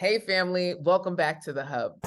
Hey family, welcome back to the Hub.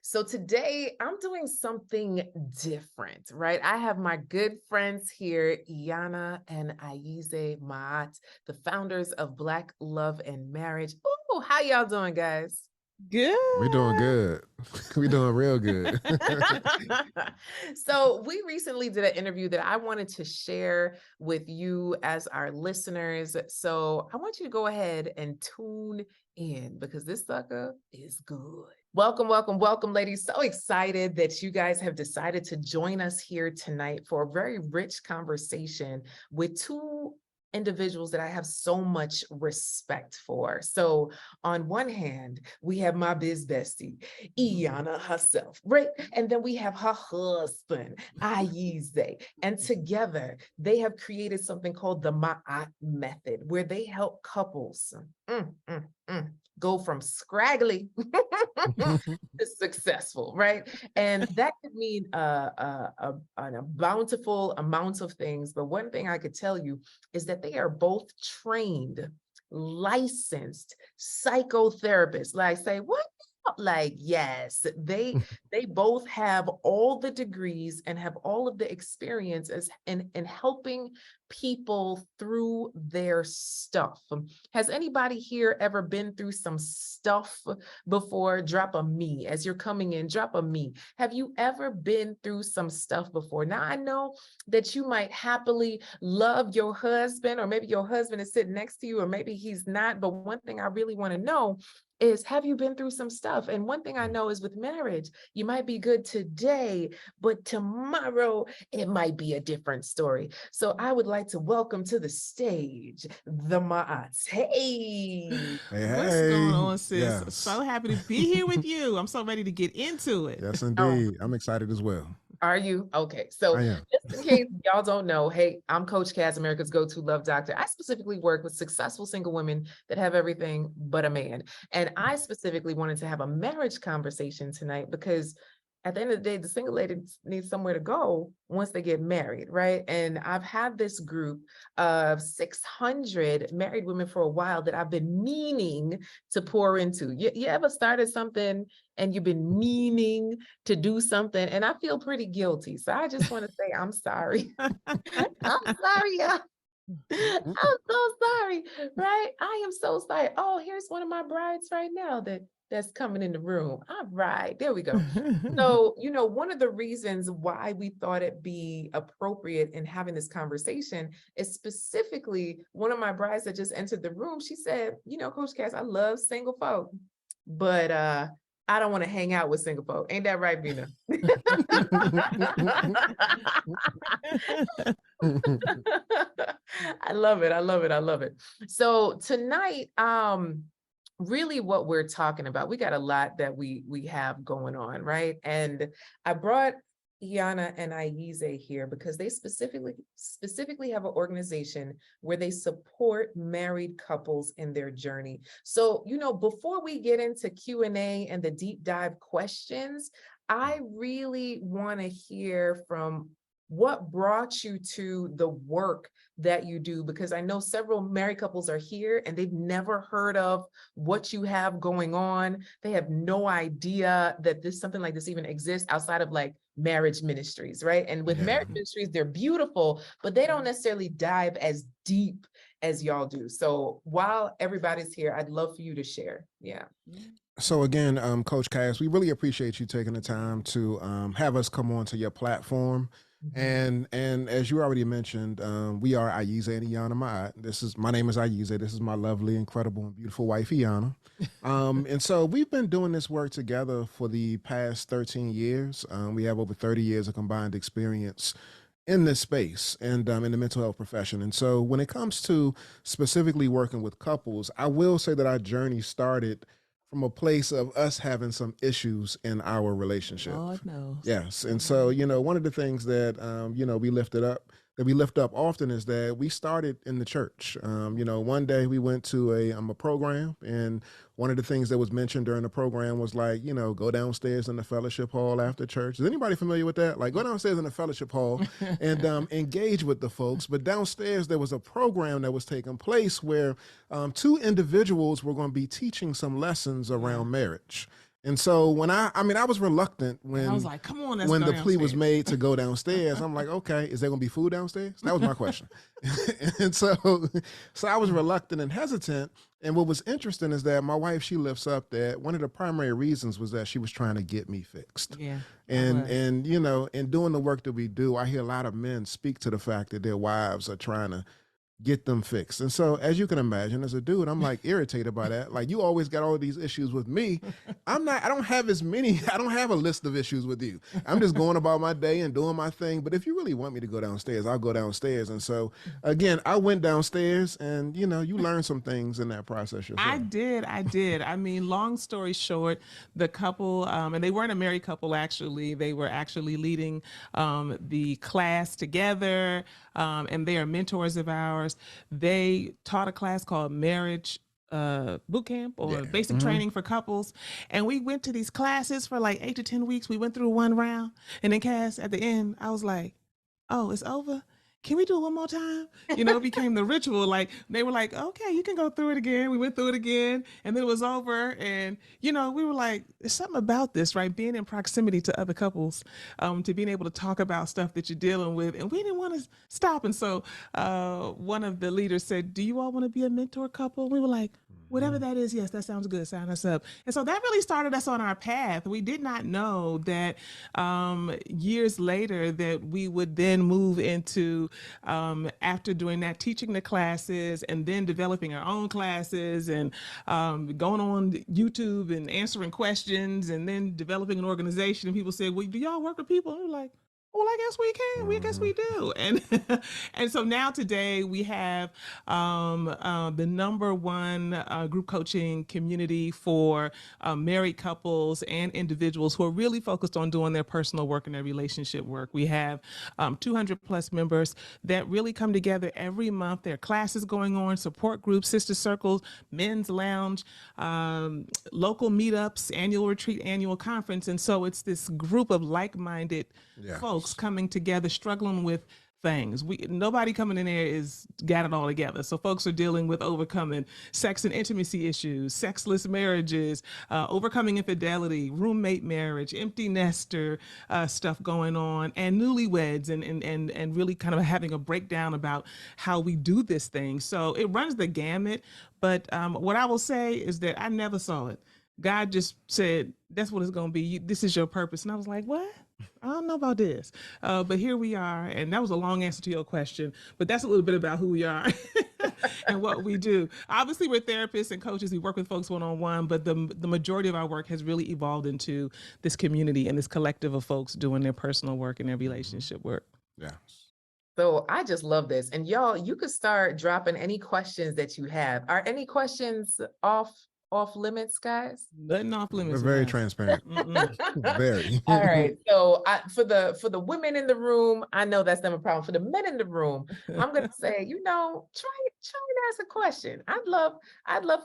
So today I'm doing something different, right? I have my good friends here, Aiyana and Ayize Ma'at, the founders of Black Love and Marriage. Oh, how y'all doing, guys? Good. We doing good. We doing real good. So we recently did an interview that I wanted to share with you as our listeners. So I want you to go ahead and tune in because this sucker is good. Welcome, welcome, welcome, ladies. So excited that you guys have decided to join us here tonight for a very rich conversation with two individuals that I have so much respect for. So on one hand, we have my biz bestie, Aiyana herself, right? And then we have her husband, Ayize. And together, they have created something called the Ma'at method, where they help couples go from scraggly to successful, right? And that could mean a bountiful amount of things. But one thing I could tell you is that they are both trained, licensed psychotherapists. Like, say, what? Like, yes, they both have all the degrees and have all of the experiences in helping people through their stuff. Has anybody here ever been through some stuff before? Drop a me. As you're coming in, drop a me. Have you ever been through some stuff before? Now, I know that you might happily love your husband, or maybe your husband is sitting next to you, or maybe he's not. But one thing I really want to know is, have you been through some stuff? And one thing I know is with marriage, you might be good today, but tomorrow it might be a different story. So I would like to welcome to the stage the Ma'ats. Hey. What's going Hey, on, sis? yes. So happy to be here with you. I'm so ready to get into it. Yes, Oh, indeed. I'm excited as well. are you? Okay. So I am. just in case y'all don't know, hey, I'm Coach Cass, America's go-to love doctor. I specifically work with successful single women that have everything but a man. And I specifically wanted to have a marriage conversation tonight because at the end of the day, the single lady needs somewhere to go once they get married, right? And I've had this group of 600 married women for a while that I've been meaning to pour into. You ever started something and you've been meaning to do something? And I feel pretty guilty. So I just want to say, I'm sorry. I'm sorry, y'all. I'm so sorry, right? I am so sorry. Oh, here's one of my brides right now that's coming in the room. All right, there we go. So, one of the reasons why we thought it'd be appropriate in having this conversation is specifically one of my brides that just entered the room. She said, Coach Cass, I love single folk, but I don't want to hang out with single folk. Ain't that right, Bina? I love it. I love it. I love it. So tonight, really what we're talking about, we got a lot that we have going on, right? And I brought Aiyana and Ayize here because they specifically have an organization where they support married couples in their journey. So, before we get into Q&A and the deep dive questions, I really want to hear from what brought you to the work that you do, because I know several married couples are here and they've never heard of what you have going on. They have no idea that something like this even exists outside of like marriage ministries, right? And with marriage ministries, they're beautiful, but they don't necessarily dive as deep as y'all do. So while everybody's here, I'd love for you to share. Yeah. So again, Coach Cass, we really appreciate you taking the time to have us come on to your platform. And as you already mentioned, we are Ayize Aiyana Ma'at. My name is Ayize. This is my lovely, incredible, and beautiful wife, Aiyana. And so we've been doing this work together for the past 13 years. We have over 30 years of combined experience in this space and in the mental health profession. And so when it comes to specifically working with couples, I will say that our journey started from a place of us having some issues in our relationship. Lord knows. Yes. And so, one of the things that, we lift up often is that we started in the church. One day we went to a program, and one of the things that was mentioned during the program was like, go downstairs in the fellowship hall after church. Is anybody familiar with that? Like, go downstairs in the fellowship hall and engage with the folks. But downstairs, there was a program that was taking place where two individuals were going to be teaching some lessons around marriage. And so when I was reluctant when I was like, come on, let's when go the plea was downstairs. made to go downstairs. I'm like, okay, is there gonna be food downstairs? That was my question. And so I was reluctant and hesitant. And what was interesting is that my wife, she lifts up that one of the primary reasons was that she was trying to get me fixed. Yeah. And in doing the work that we do, I hear a lot of men speak to the fact that their wives are trying to get them fixed. And so, as you can imagine, as a dude, I'm like irritated by that. Like, you always got all these issues with me. I don't have a list of issues with you. I'm just going about my day and doing my thing. But if you really want me to go downstairs, I'll go downstairs. And so, again, I went downstairs, and you learn some things in that process yourself. I did. I mean, long story short, the couple, and they weren't a married couple, actually. They were actually leading the class together, and they are mentors of ours. They taught a class called Marriage Boot Camp or Basic Training for Couples. And we went to these classes for like 8 to 10 weeks. We went through one round. And then, Cass, at the end, I was like, oh, it's over? Can we do it one more time? It became the ritual. Like, they were like, okay, you can go through it again. We went through it again, and then it was over. And, we were like, there's something about this, right? Being in proximity to other couples, to being able to talk about stuff that you're dealing with. And we didn't want to stop. And so one of the leaders said, do you all want to be a mentor couple? We were like, whatever that is, yes, that sounds good. Sign us up. And so that really started us on our path. We did not know that years later that we would then move into, after doing that, teaching the classes and then developing our own classes and going on YouTube and answering questions and then developing an organization. And people said, well, do y'all work with people? And we're like, well, I guess we can. I guess we do. And so now today we have the number one group coaching community for married couples and individuals who are really focused on doing their personal work and their relationship work. We have 200 plus members that really come together every month. There are classes going on, support groups, sister circles, men's lounge, local meetups, annual retreat, annual conference. And so it's this group of like-minded folks coming together, struggling with things. Nobody coming in there is got it all together. So folks are dealing with overcoming sex and intimacy issues, sexless marriages, overcoming infidelity, roommate marriage, empty nester stuff going on, and newlyweds, and really kind of having a breakdown about how we do this thing. So it runs the gamut. But what I will say is that I never saw it. God just said, that's what it's going to be. This is your purpose. And I was like, what? I don't know about this. But here we are. And that was a long answer to your question. But that's a little bit about who we are and what we do. Obviously, we're therapists and coaches. We work with folks one-on-one. But the majority of our work has really evolved into this community and this collective of folks doing their personal work and their relationship work. Yeah. So I just love this. And y'all, you could start dropping any questions that you have. Are any questions off limits, guys? Nothing off limits. We're very transparent. Very. All right. So for the women in the room, I know that's not a problem. For the men in the room, I'm gonna say, try and ask a question. I'd love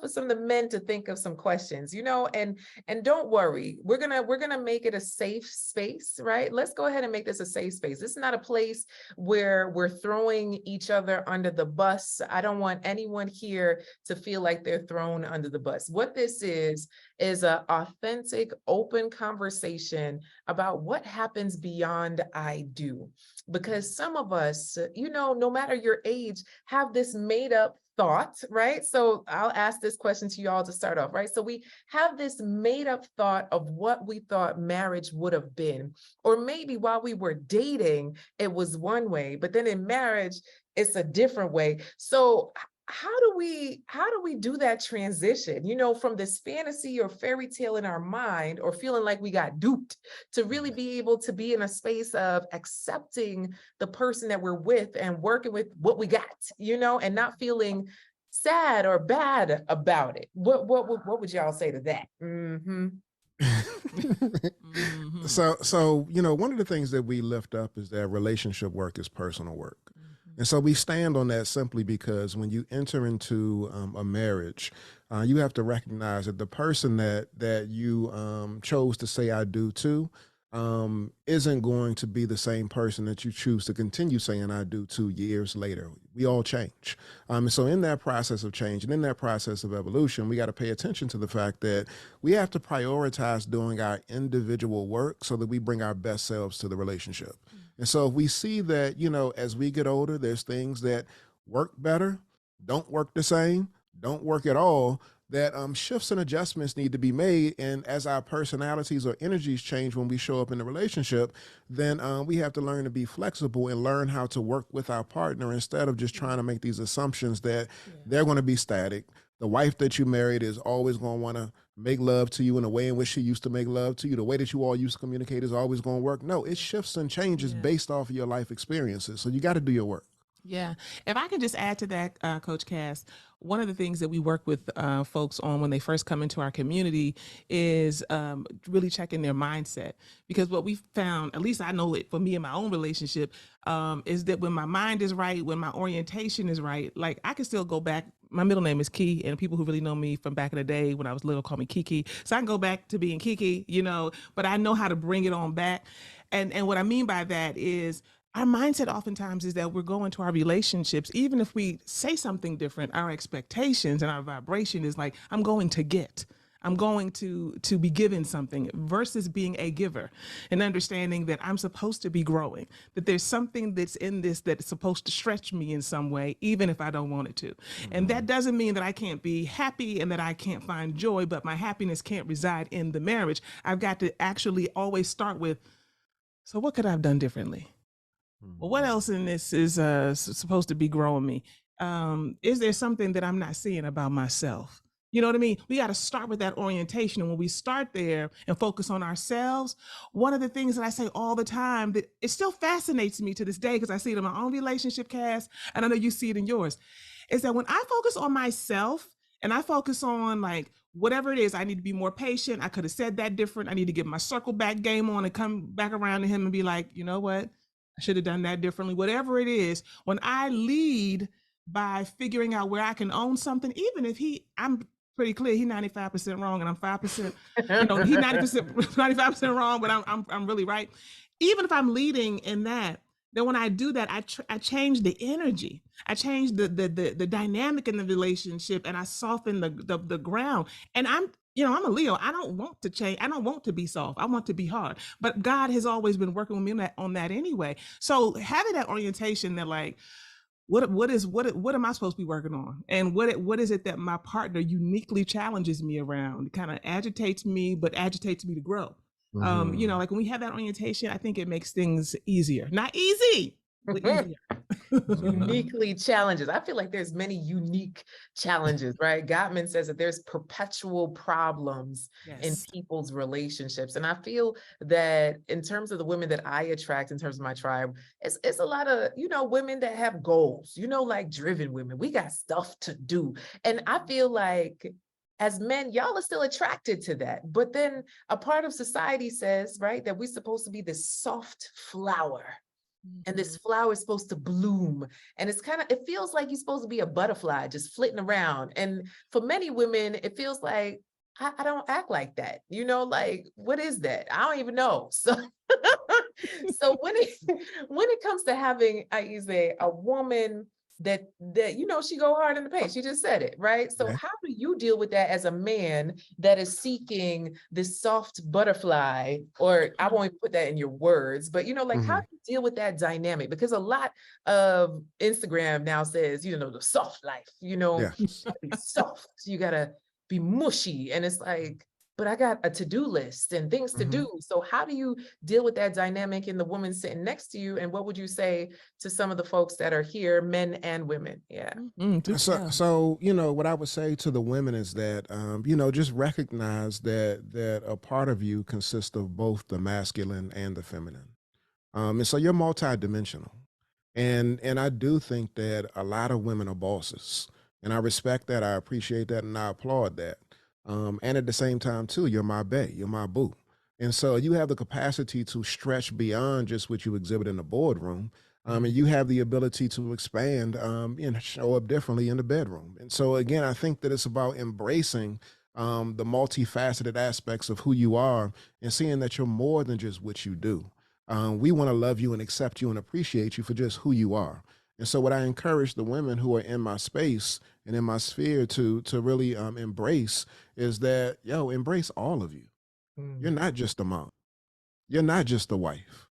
for some of the men to think of some questions, and don't worry, we're gonna make it a safe space, right? Let's go ahead and make this a safe space. This is not a place where we're throwing each other under the bus. I don't want anyone here to feel like they're thrown under the bus. What this is an authentic, open conversation about what happens beyond I do. Because some of us, no matter your age, have this made up thought, right? So I'll ask this question to you all to start off, right? So we have this made up thought of what we thought marriage would have been. Or maybe while we were dating, it was one way, but then in marriage, it's a different way. So how do we do that transition, from this fantasy or fairy tale in our mind, or feeling like we got duped, to really be able to be in a space of accepting the person that we're with and working with what we got, and not feeling sad or bad about it. What would y'all say to that? Mm-hmm. Mhm. So one of the things that we lift up is that relationship work is personal work. And so we stand on that simply because when you enter into a marriage, you have to recognize that the person that you chose to say I do to isn't going to be the same person that you choose to continue saying I do to years later. We all change. And so in that process of change and in that process of evolution, we got to pay attention to the fact that we have to prioritize doing our individual work so that we bring our best selves to the relationship. And so if we see that, as we get older, there's things that work better, don't work the same, don't work at all, that shifts and adjustments need to be made. And as our personalities or energies change when we show up in the relationship, then we have to learn to be flexible and learn how to work with our partner instead of just trying to make these assumptions that they're going to be static. The wife that you married is always going to want to make love to you in the way in which she used to make love to you. The way that you all used to communicate is always going to work. No, it shifts and changes based off of your life experiences. So you got to do your work. Yeah. If I can just add to that, Coach Cass, one of the things that we work with folks on when they first come into our community is really checking their mindset. Because what we found, at least I know it for me in my own relationship, is that when my mind is right, when my orientation is right, like I can still go back. My middle name is Key, and people who really know me from back in the day when I was little call me Kiki. So I can go back to being Kiki, but I know how to bring it on back. And what I mean by that is our mindset oftentimes is that we're going to our relationships, even if we say something different, our expectations and our vibration is like, I'm going to get. I'm going to be given something versus being a giver and understanding that I'm supposed to be growing, that there's something that's in this that's supposed to stretch me in some way, even if I don't want it to. Mm-hmm. And that doesn't mean that I can't be happy and that I can't find joy, but my happiness can't reside in the marriage. I've got to actually always start with, so what could I have done differently? Well, what else in this is supposed to be growing me? Is there something that I'm not seeing about myself? You know what I mean? We got to start with that orientation. And when we start there and focus on ourselves, one of the things that I say all the time that it still fascinates me to this day, because I see it in my own relationship, Cass, and I know you see it in yours, is that when I focus on myself and I focus on like whatever it is, I need to be more patient. I could have said that different. I need to get my circle back game on and come back around to him and be like, you know what? I should have done that differently. Whatever it is, when I lead by figuring out where I can own something, even if I'm pretty clear, he's 95% wrong and I'm 5%, he 95% wrong, but I'm really right. Even if I'm leading in that, then when I do that, I change the energy. I change the dynamic in the relationship, and I soften the ground. And I'm a Leo. I don't want to change. I don't want to be soft. I want to be hard. But God has always been working with me on that anyway. So having that orientation that like, what am I supposed to be working on? And what is it that my partner uniquely challenges me around? It kind of agitates me, but agitates me to grow. Mm-hmm. Like when we have that orientation, I think it makes things easier. Not easy, but easier. Uniquely challenges. I feel like there's many unique challenges, right? Gottman says that there's perpetual problems in people's relationships. And I feel that in terms of the women that I attract, in terms of my tribe, it's a lot of, women that have goals, like driven women. We got stuff to do. And I feel like as men, y'all are still attracted to that. But then a part of society says, right, that we're supposed to be this soft flower. And this flower is supposed to bloom. And it feels like you're supposed to be a butterfly just flitting around. And for many women, it feels like, I don't act like that. Like, what is that? I don't even know. So, so when it comes to having, Ayize, a woman that she go hard in the paint. She just said it, right? So how do you deal with that as a man that is seeking this soft butterfly, or I won't even put that in your words, but like how do you deal with that dynamic? Because a lot of Instagram now says, the soft life, you gotta be soft, you gotta be mushy. And it's like, but I got a to-do list and things to do. So how do you deal with that dynamic in the woman sitting next to you? And what would you say to some of the folks that are here, men and women? Yeah. So what I would say to the women is that, just recognize that a part of you consists of both the masculine and the feminine. And so you're multidimensional. And I do think that a lot of women are bosses. And I respect that. I appreciate that. And I applaud that. And at the same time, too, you're my bae, you're my boo. And so you have the capacity to stretch beyond just what you exhibit in the boardroom. And you have the ability to expand and show up differently in the bedroom. And so, again, I think that it's about embracing the multifaceted aspects of who you are and seeing that you're more than just what you do. We want to love you and accept you and appreciate you for just who you are. And so, what I encourage the women who are in my space and in my sphere to really embrace is that, yo, embrace all of you. You're Mm. not just a mom. You're not just a wife.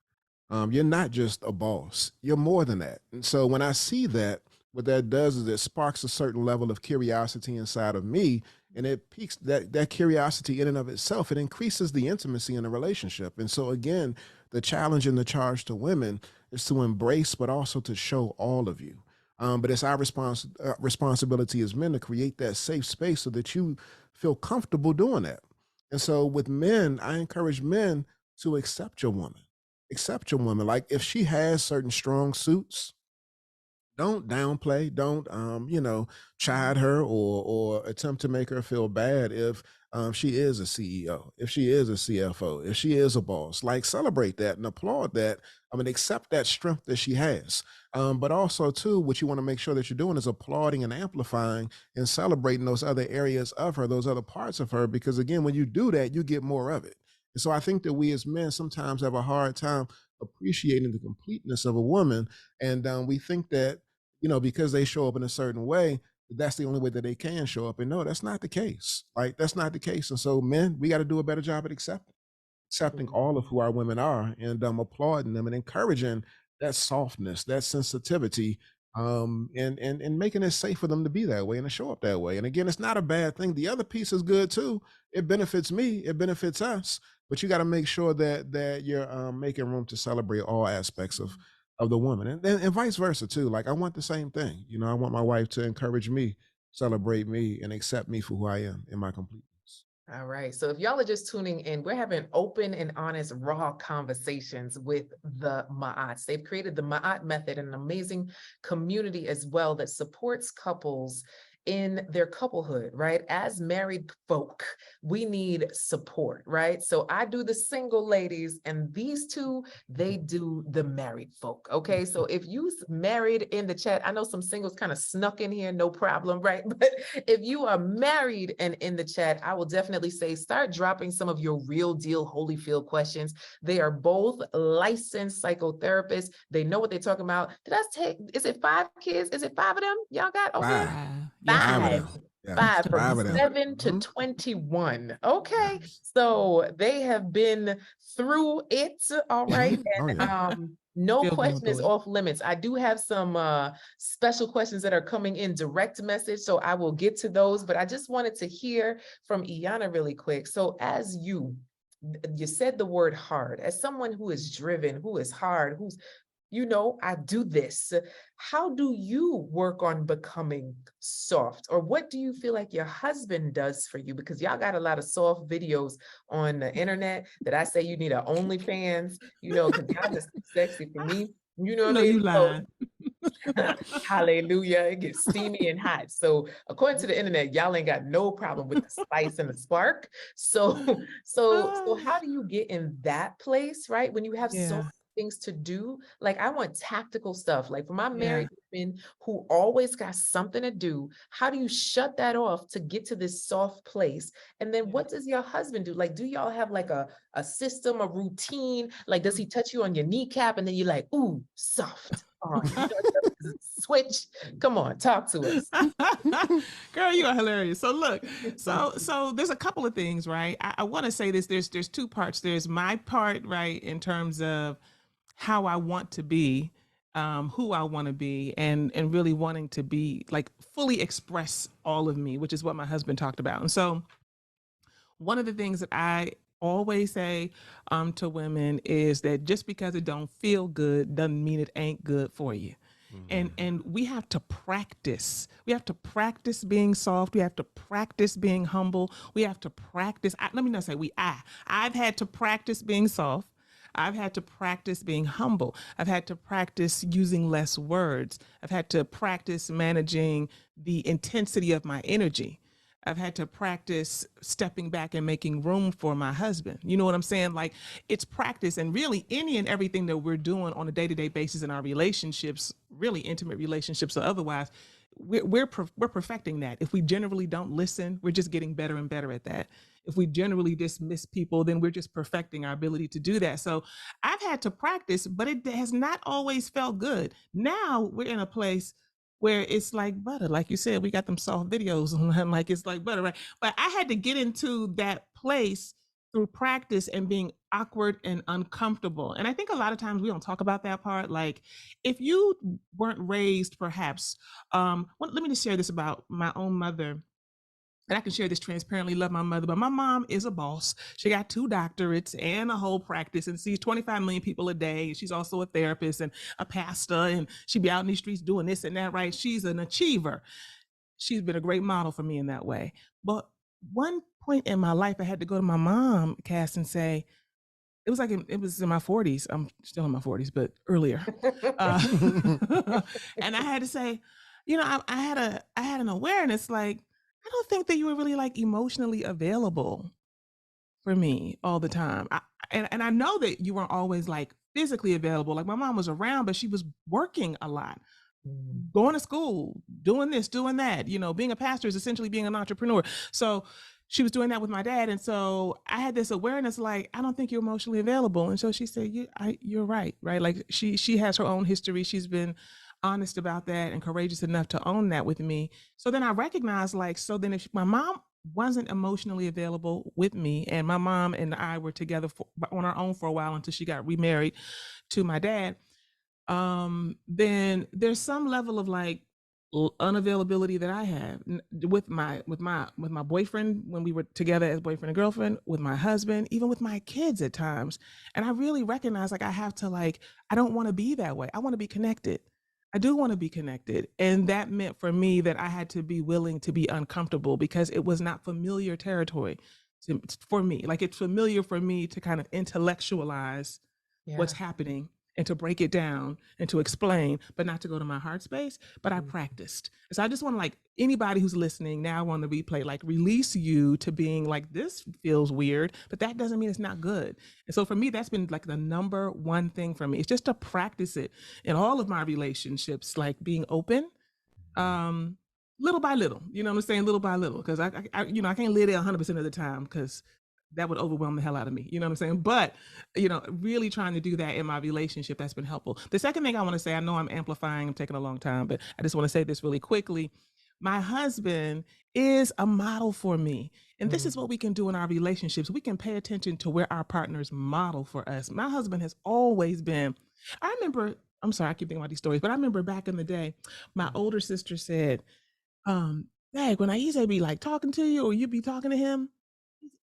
You're not just a boss. You're more than that. And so when I see that, what that does is it sparks a certain level of curiosity inside of me, and it piques that curiosity in and of itself. It increases the intimacy in the relationship. And so again, the challenge and the charge to women is to embrace, but also to show all of you. But it's our responsibility as men to create that safe space so that you feel comfortable doing that. And so with men, I encourage men to accept your woman. Like if she has certain strong suits, don't downplay, don't chide her or attempt to make her feel bad if she is a CEO, if she is a CFO, if she is a boss. Like celebrate that and applaud that. I mean, accept that strength that she has. But also too, what you want to make sure that you're doing is applauding and amplifying and celebrating those other areas of her, those other parts of her, because again, when you do that, you get more of it. And so I think that we as men sometimes have a hard time appreciating the completeness of a woman. And we think that because they show up in a certain way, that's the only way that they can show up. And no, that's not the case. Like that's not the case. And so men, we got to do a better job at accepting all of who our women are and applauding them and encouraging that softness, that sensitivity, and making it safe for them to be that way and to show up that way. And again, it's not a bad thing. The other piece is good too. It benefits me, it benefits us, but you got to make sure that you're making room to celebrate all aspects of the woman, and vice versa too. Like I want the same thing. I want my wife to encourage me, celebrate me, and accept me for who I am in my completeness. All right. So if y'all are just tuning in, we're having open and honest, raw conversations with the Ma'ats. They've created the Ma'at method, an amazing community as well that supports couples in their couplehood, right? As married folk, we need support, right? So I do the single ladies, and these two, they do the married folk. Okay. So if you married in the chat, I know some singles kind of snuck in here, no problem, right? But if you are married and in the chat, I will definitely say start dropping some of your real deal Holyfield questions. They are both licensed psychotherapists. They know what they're talking about. Is it 5 kids? Is it 5 of them? Y'all got okay? Five. Yes, Five of Five. them. Yeah. Five from Five of them. 7 to Mhm. 21. Yeah. Okay. So they have been through it. All right. Oh And yeah. no feel going question is through it. off limits. I do have some special questions that are coming in direct message. So I will get to those, but I just wanted to hear from Aiyana really quick. So as you said the word hard, as someone who is driven, who is hard, I do this. How do you work on becoming soft? Or what do you feel like your husband does for you? Because y'all got a lot of soft videos on the internet that I say you need a OnlyFans, because y'all just too sexy for me. You know I what I know mean? you lying. Hallelujah. It gets steamy and hot. So according to the internet, y'all ain't got no problem with the spice and the spark. So how do you get in that place, right? When you have so Yeah, many things to do, like I want tactical stuff. Like for my yeah. married women who always got something to do, how do you shut that off to get to this soft place? And then Yeah. what does your husband do? Like, do y'all have like a system, a routine? Like, does he touch you on your kneecap and then you're like, ooh, soft? Switch. Come on, talk to us. Girl, you are hilarious. So look, so there's a couple of things, right? I want to say this. There's two parts. There's my part, right, in terms of how I want to be, who I want to be, and really wanting to be like fully express all of me, which is what my husband talked about. And so one of the things that I always say to women is that just because it don't feel good doesn't mean it ain't good for you. And we have to practice. We have to practice being soft. We have to practice being humble. We have to practice. Let me not say we. I've had to practice being soft. I've had to practice being humble. I've had to practice using less words. I've had to practice managing the intensity of my energy. I've had to practice stepping back and making room for my husband. You know what I'm saying? Like, it's practice, and really any and everything that we're doing on a day-to-day basis in our relationships, really intimate relationships or otherwise, we're perfecting that. If we generally don't listen, we're just getting better and better at that. If we generally dismiss people, then we're just perfecting our ability to do that. So I've had to practice, but it has not always felt good. Now we're in a place where it's like butter. Like you said, we got them soft videos and like it's like butter, right? But I had to get into that place through practice and being awkward and uncomfortable. And I think a lot of times we don't talk about that part. Like, if you weren't raised perhaps, well, let me just share this about my own mother. And I can share this transparently, love my mother, but my mom is a boss. She got 2 doctorates and a whole practice and sees 25 million people a day. She's also a therapist and a pastor, and she be out in these streets doing this and that, right? She's an achiever. She's been a great model for me in that way. But one point in my life, I had to go to my mom, Cass, and say, it was in my 40s. I'm still in my 40s, but earlier. Uh, and I had to say, I had an awareness like, I don't think that you were really like emotionally available for me all the time. And I know that you weren't always like physically available. Like, my mom was around, but she was working a lot, going to school, doing this, doing that. Being a pastor is essentially being an entrepreneur. So she was doing that with my dad. And so I had this awareness, like, I don't think you're emotionally available. And so she said, you're right. Right. Like, she has her own history. She's been honest about that and courageous enough to own that with me. So then I recognized, like, so then if my mom wasn't emotionally available with me, and my mom and I were together on our own for a while until she got remarried to my dad, then there's some level of like unavailability that I have with my boyfriend when we were together as boyfriend and girlfriend, with my husband, even with my kids at times. And I really recognize, like, I have to, like, I don't want to be that way. I want to be connected. I do want to be connected. And that meant for me that I had to be willing to be uncomfortable because it was not familiar territory for me. Like, it's familiar for me to kind of intellectualize what's happening and to break it down and to explain, but not to go to my heart space. But I practiced. So I just want to, like, anybody who's listening now, I want to replay, like, release you to being like, this feels weird, but that doesn't mean it's not good. And so for me, that's been like the number one thing for me. It's just to practice it in all of my relationships, like being open, little by little, you know what I'm saying? Little by little. Cause I can't live there 100% of the time, because that would overwhelm the hell out of me. You know what I'm saying? But, really trying to do that in my relationship, that's been helpful. The second thing I want to say, I know I'm amplifying, I'm taking a long time, but I just want to say this really quickly. My husband is a model for me. And this is what we can do in our relationships. We can pay attention to where our partners model for us. My husband has always been, I remember, I'm sorry, I keep thinking about these stories, but I remember back in the day, my older sister said, Dad, when Ayize be like talking to you or you be talking to him,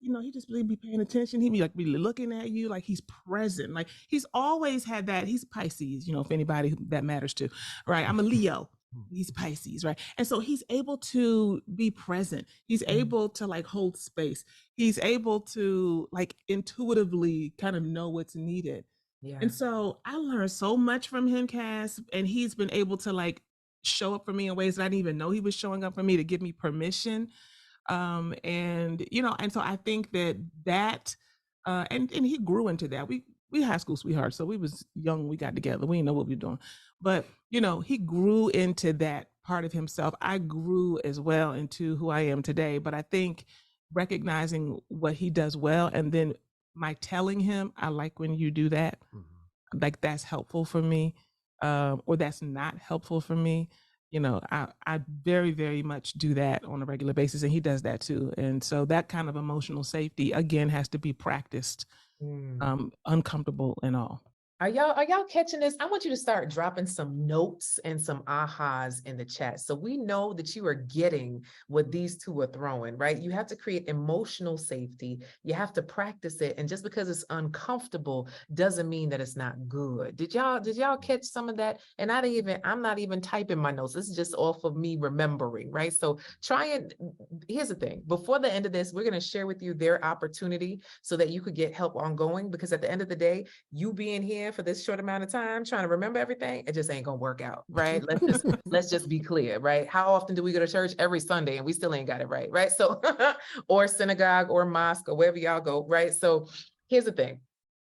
he just really be paying attention. He be like really looking at you, like he's present. Like, he's always had that. He's Pisces, if anybody that matters to, right? I'm a Leo. He's Pisces, right? And so he's able to be present. He's able to like hold space. He's able to like intuitively kind of know what's needed. Yeah. And so I learned so much from him, Cass, and he's been able to like show up for me in ways that I didn't even know he was showing up for me, to give me permission. And so I think that and he grew into that. We high school sweethearts, so we was young when we got together. We didn't know what we were doing, but he grew into that part of himself. I grew as well into who I am today. But I think recognizing what he does well, and then my telling him, I like when you do that, like that's helpful for me, or that's not helpful for me. I very, very much do that on a regular basis, and he does that too. And so that kind of emotional safety, again, has to be practiced, uncomfortable and all. Are y'all catching this? I want you to start dropping some notes and some ahas in the chat. So we know that you are getting what these two are throwing, right? You have to create emotional safety. You have to practice it. And just because it's uncomfortable doesn't mean that it's not good. Did y'all catch some of that? And I'm not even typing my notes. This is just off of me remembering, right? So here's the thing. Before the end of this, we're going to share with you their opportunity so that you could get help ongoing, because at the end of the day, you being here for this short amount of time trying to remember everything, it just ain't gonna work out, right? Let's just be clear, right? How often do we go to church? Every Sunday, and we still ain't got it right? So or synagogue or mosque or wherever y'all go, right? So here's the thing.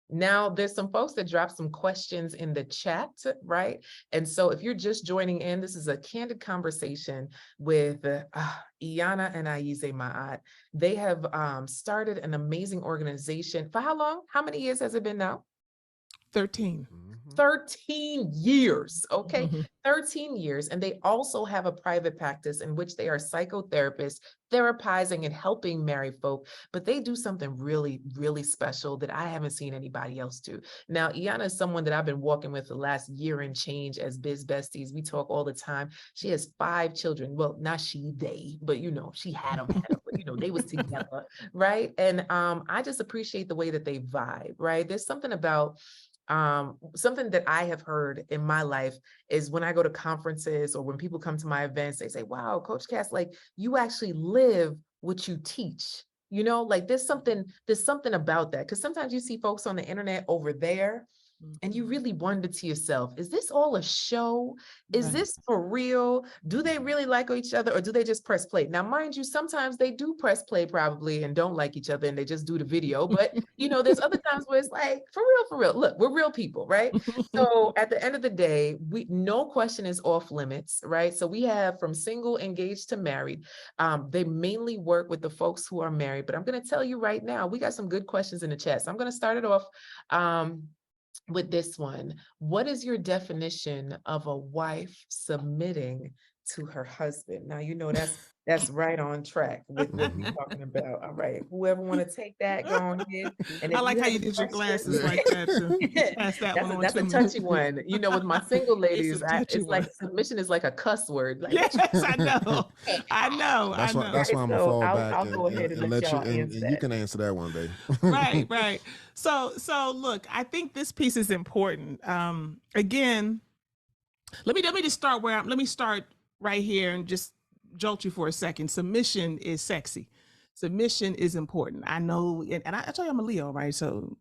Now, there's some folks that dropped some questions in the chat, right? And so if you're just joining in, this is a candid conversation with Aiyana and Ayize Ma'at. They have started an amazing organization. For how long? How many years has it been now? 13. 13 years, okay? 13 years. And they also have a private practice in which they are psychotherapists, therapizing and helping married folk, but they do something really, really special that I haven't seen anybody else do. Now, Aiyana is someone that I've been walking with the last year and change as biz besties. We talk all the time. She has 5 children. Well, not she, they, but she had them, but they was together, right? And I just appreciate the way that they vibe, right? There's something about something that I have heard in my life is when I go to conferences or when people come to my events, they say, wow, Coach Cass, like you actually live what you teach. Like there's something about that. Because sometimes you see folks on the internet over there and you really wonder to yourself, is this all a show? Is this for real? Do they really like each other, or do they just press play? Now, mind you, sometimes they do press play probably and don't like each other and they just do the video. But, there's other times where it's like, for real. Look, we're real people, right? So at the end of the day, no question is off limits, right? So we have from single, engaged to married. They mainly work with the folks who are married. But I'm going to tell you right now, we got some good questions in the chat. So I'm going to start it off with this one. What is your definition of a wife submitting to her husband? Now, that's right on track with what we're talking about. All right, whoever want to take that, go on ahead. And I like how you did your glasses like that too. Pass that one on that's to a me. touchy one. With my single ladies, it's like submission is like a cuss word. Like, yes, I know. That's why I'm gonna fall back I'll go ahead and let y'all and you can answer that one, babe. Right. So look, I think this piece is important. Again, let me just start let me start right here and just jolt you for a second. Submission is sexy. Submission is important. I know, and I tell you I'm a Leo, right? So,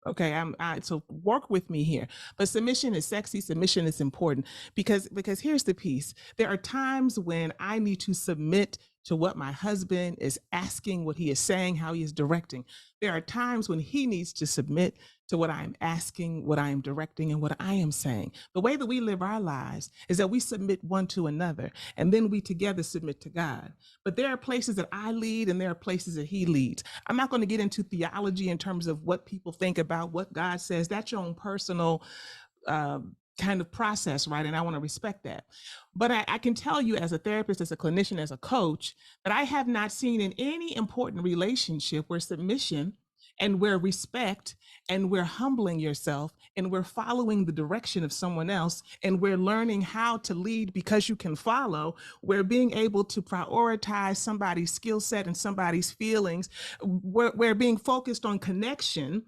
okay, so work with me here. But submission is sexy. Submission is important because here's the piece. There are times when I need to submit to what my husband is asking, what he is saying, how he is directing. There are times when he needs to submit to what I am asking, what I am directing, and what I am saying. The way that we live our lives is that we submit one to another, and then we together submit to God. But there are places that I lead, and there are places that he leads. I'm not going to get into theology in terms of what people think about what God says. That's your own personal kind of process, right? And I want to respect that. But I can tell you as a therapist, as a clinician, as a coach, that I have not seen in any important relationship where submission and where respect and we're humbling yourself and we're following the direction of someone else and we're learning how to lead because you can follow, we're being able to prioritize somebody's skill set and somebody's feelings, we're being focused on connection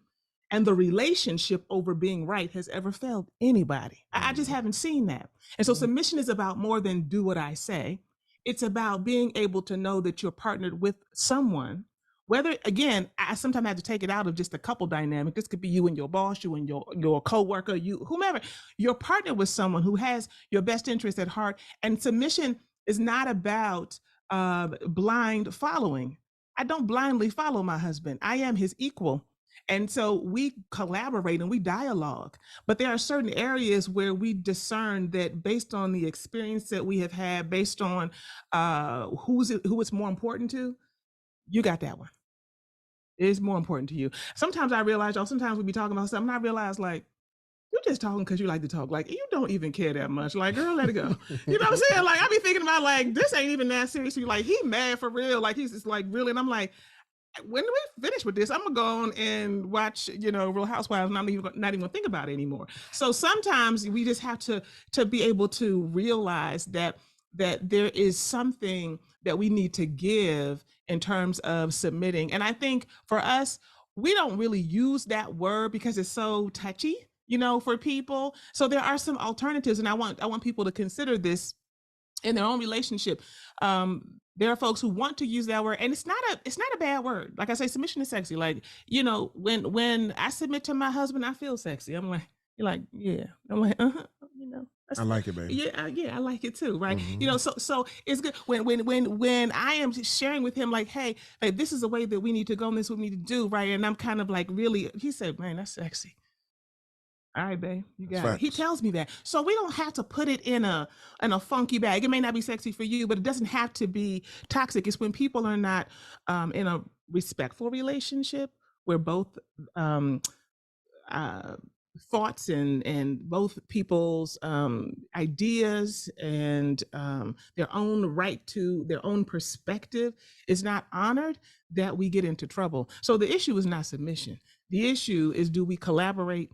and the relationship over being right has ever failed anybody. I just haven't seen that. And so submission is about more than do what I say. It's about being able to know that you're partnered with someone. Whether, again, I sometimes have to take it out of just a couple dynamic. This could be you and your boss, you and your coworker, you, whomever. You're partnered with someone who has your best interest at heart. And submission is not about blind following. I don't blindly follow my husband. I am his equal. And so we collaborate and we dialogue, but there are certain areas where we discern that based on the experience that we have had, based on who it's more important to, you got that one. It is more important to you. Sometimes I realize, sometimes we be talking about something, I realize like, you're just talking because you like to talk. Like, you don't even care that much. Like, girl, let it go. You know what I'm saying? Like, I be thinking about like, this ain't even that serious. Like, he mad for real. Like, he's just like, really? And I'm like, when we finish with this, I'm gonna go on and watch, Real Housewives. And I'm not even gonna think about it anymore. So sometimes we just have to be able to realize that there is something that we need to give in terms of submitting. And I think for us, we don't really use that word because it's so touchy, for people. So there are some alternatives, and I want people to consider this in their own relationship. There are folks who want to use that word, and it's not a bad word. Like I say, submission is sexy. Like, when I submit to my husband, I feel sexy. I'm like, you're like, yeah. I'm like, I like it, baby. yeah, I like it too, right? Mhm. So it's good when I am sharing with him, like, hey, like, this is the way that we need to go, and this is what we need to do, right? And I'm kind of like, really, he said, man, that's sexy. All right, babe, you That's got it. He facts. tells me that. So we don't have to put it in a funky bag. It may not be sexy for you, but it doesn't have to be toxic. It's when people are not in a respectful relationship where both uh, thoughts and both people's ideas and their own right to their own perspective is not honored, that we get into trouble. So the issue is not submission. The issue is, do we collaborate,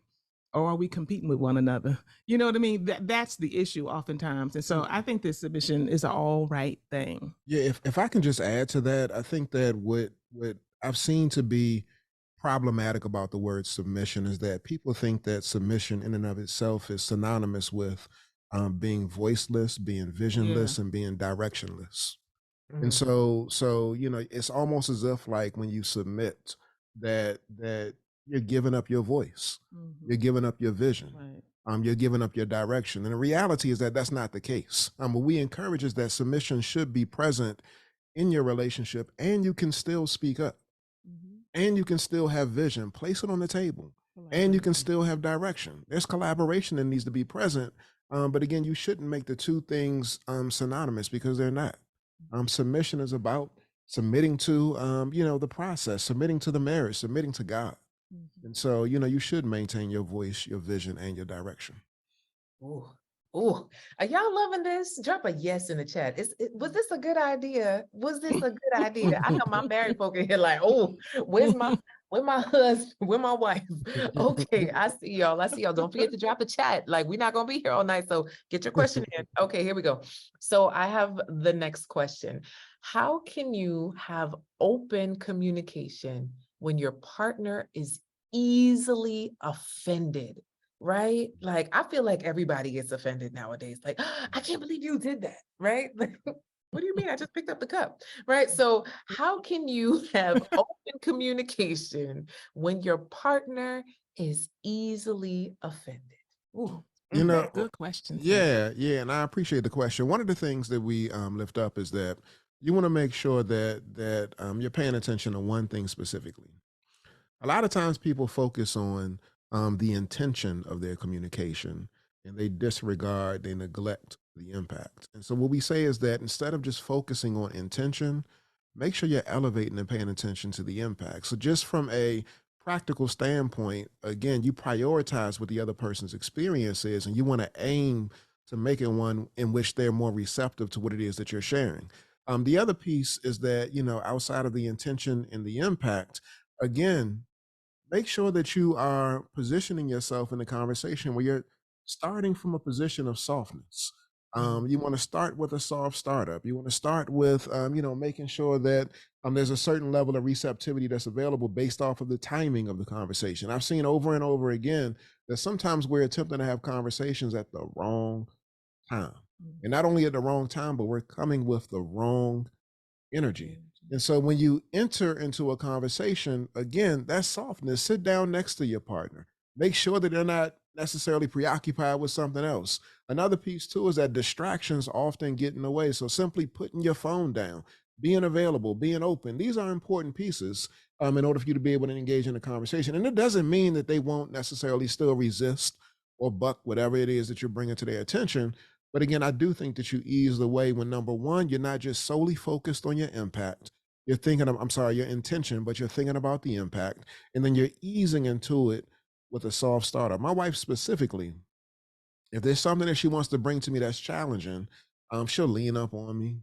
or are we competing with one another? You know what I mean? That's the issue oftentimes. And so I think this submission is an all right thing. Yeah, if I can just add to that, I think that what I've seen to be problematic about the word submission is that people think that submission in and of itself is synonymous with being voiceless, being Yeah. visionless, and being directionless. And Mm, so it's almost as if like when you submit that you're giving up your voice, you're Hmm. giving up your vision, Right. you're giving up your direction. And the reality is that that's not the case. What we encourage is that submission should be present in your relationship, and you can still speak up, Hmm. and you can still have vision. Place it on the table, and you can Collaboration. still have direction. There's collaboration that needs to be present. But again, you shouldn't make the two things synonymous, because they're not. Submission is about submitting to the process, submitting to the marriage, submitting to God. Hmm. And so you should maintain your voice, your vision, and your direction. ooh, ooh. Are y'all loving this? Drop a yes in the chat. Was this a good idea? Was this a good idea? I know my married folk in here like, oh, where my husband, where my wife? Okay, I see y'all. I see y'all. Don't forget to drop a chat. Like, we're not gonna be here all night, so get your question in. Okay, here we go. So I have the next question. How can you have open communication when your partner is easily offended? Right? Like, I feel like everybody gets offended nowadays. Like, I can't believe you did that. Right? Like, what do you mean? I just picked up the cup. Right? So, how can you have open communication when your partner is easily offended? Ooh. You know, Good question, sis. yeah, and I appreciate the question. One of the things that we lift up is that you want to make sure that you're paying attention to one thing specifically. A lot of times people focus on the intention of their communication, and they disregard, they neglect the impact. And so what we say is that instead of just focusing on intention, make sure you're elevating and paying attention to the impact. So just from a practical standpoint, again, you prioritize what the other person's experience is, and you want to aim to make it one in which they're more receptive to what it is that you're sharing. The other piece is that, outside of the intention and the impact, again, make sure that you are positioning yourself in the conversation where you're starting from a position of softness. Mhm. You want to start with a soft startup. You want to start with, making sure that there's a certain level of receptivity that's available based off of the timing of the conversation. I've seen over and over again that sometimes we're attempting to have conversations at the wrong time. And not only at the wrong time, but we're coming with the wrong energy. And so when you enter into a conversation, again, that's softness. Sit down next to your partner. Make sure that they're not necessarily preoccupied with something else. Another piece too is that distractions often get in the way. So simply putting your phone down, being available, being open, these are important pieces in order for you to be able to engage in a conversation. And it doesn't mean that they won't necessarily still resist or buck whatever it is that you're bringing to their attention. But again, I do think that you ease the way when, number one, you're not just solely focused on your impact. You're thinking of, I'm sorry, your intention, but you're thinking about the impact. And then you're easing into it with a soft startup. My wife specifically, if there's something that she wants to bring to me that's challenging, she'll lean up on me.